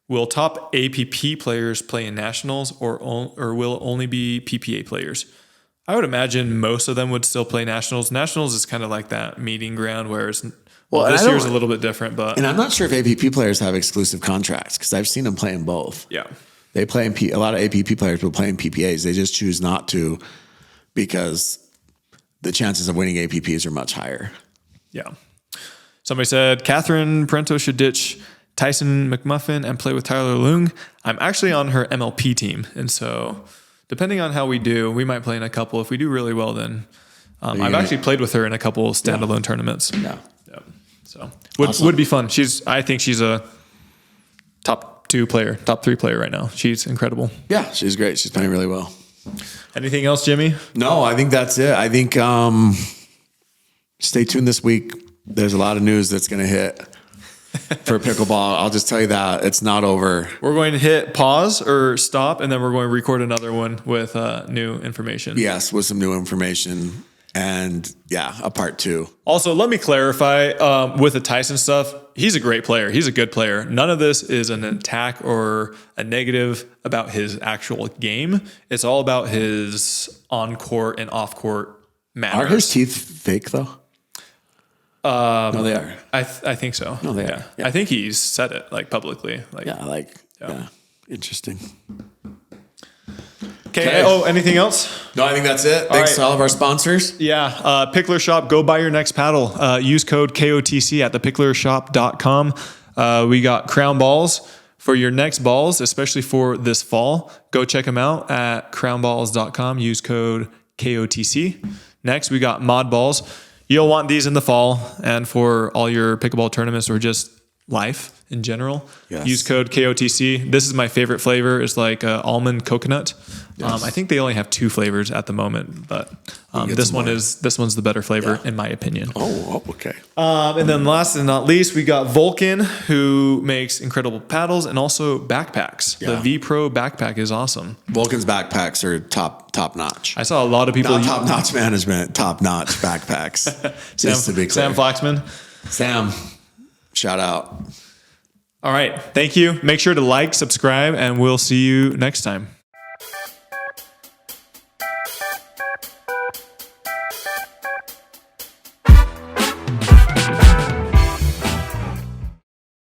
[SPEAKER 1] Will top APP players play in nationals or will it only be PPA players? I would imagine most of them would still play nationals. Nationals is kind of like that meeting ground, whereas this year's a little bit different. And
[SPEAKER 2] I'm not sure if APP players have exclusive contracts because I've seen them play in both.
[SPEAKER 1] Yeah.
[SPEAKER 2] They play in a lot of APP players will play in PPAs. They just choose not to because the chances of winning APPs are much higher.
[SPEAKER 1] Yeah. Somebody said Catherine Parento should ditch Tyson McMuffin and play with Tyler Leung. I'm actually on her MLP team. And so depending on how we do, we might play in a couple. If we do really well, then I've actually played with her in a couple standalone tournaments.
[SPEAKER 2] Yeah.
[SPEAKER 1] So would be fun. I think she's a top 3 player right now. She's incredible.
[SPEAKER 2] Yeah, she's great. She's playing really well.
[SPEAKER 1] Anything else, Jimmy?
[SPEAKER 2] No, I think that's it. I think stay tuned this week. There's a lot of news that's going to hit for pickleball. I'll just tell you that it's not over.
[SPEAKER 1] We're going to hit pause or stop, and then we're going to record another one with new information.
[SPEAKER 2] Yes, with some new information. And a part 2.
[SPEAKER 1] Also, let me clarify with the Tyson stuff. He's a great player. He's a good player. None of this is an attack or a negative about his actual game. It's all about his on-court and off-court matters.
[SPEAKER 2] Are his teeth fake, though? No, they are.
[SPEAKER 1] I think so.
[SPEAKER 2] No, they are. Yeah.
[SPEAKER 1] I think he's said it publicly.
[SPEAKER 2] Interesting.
[SPEAKER 1] Okay. Oh, anything else?
[SPEAKER 2] No, I think that's it. Thanks to all of our sponsors.
[SPEAKER 1] Yeah. Pickler Shop, go buy your next paddle. Use code KOTC at thepicklershop.com. We got crown balls for your next balls, especially for this fall. Go check them out at crownballs.com. Use code KOTC. Next, we got mod balls. You'll want these in the fall and for all your pickleball tournaments or just life in general.
[SPEAKER 2] Yes.
[SPEAKER 1] Use code KOTC. This is my favorite flavor. It's like almond coconut.
[SPEAKER 2] Yes.
[SPEAKER 1] I think they only have 2 flavors at the moment, but this one's the better flavor in my opinion.
[SPEAKER 2] Oh, okay.
[SPEAKER 1] And then last and not least, we got Vulcan, who makes incredible paddles and also backpacks.
[SPEAKER 2] Yeah.
[SPEAKER 1] The V Pro backpack is awesome.
[SPEAKER 2] Vulcan's backpacks are top notch.
[SPEAKER 1] I saw a lot of people.
[SPEAKER 2] Not top notch management, top notch backpacks. Just to be clear.
[SPEAKER 1] Sam Flaxman.
[SPEAKER 2] Sam, shout out.
[SPEAKER 1] All right. Thank you. Make sure to like, subscribe, and we'll see you next time.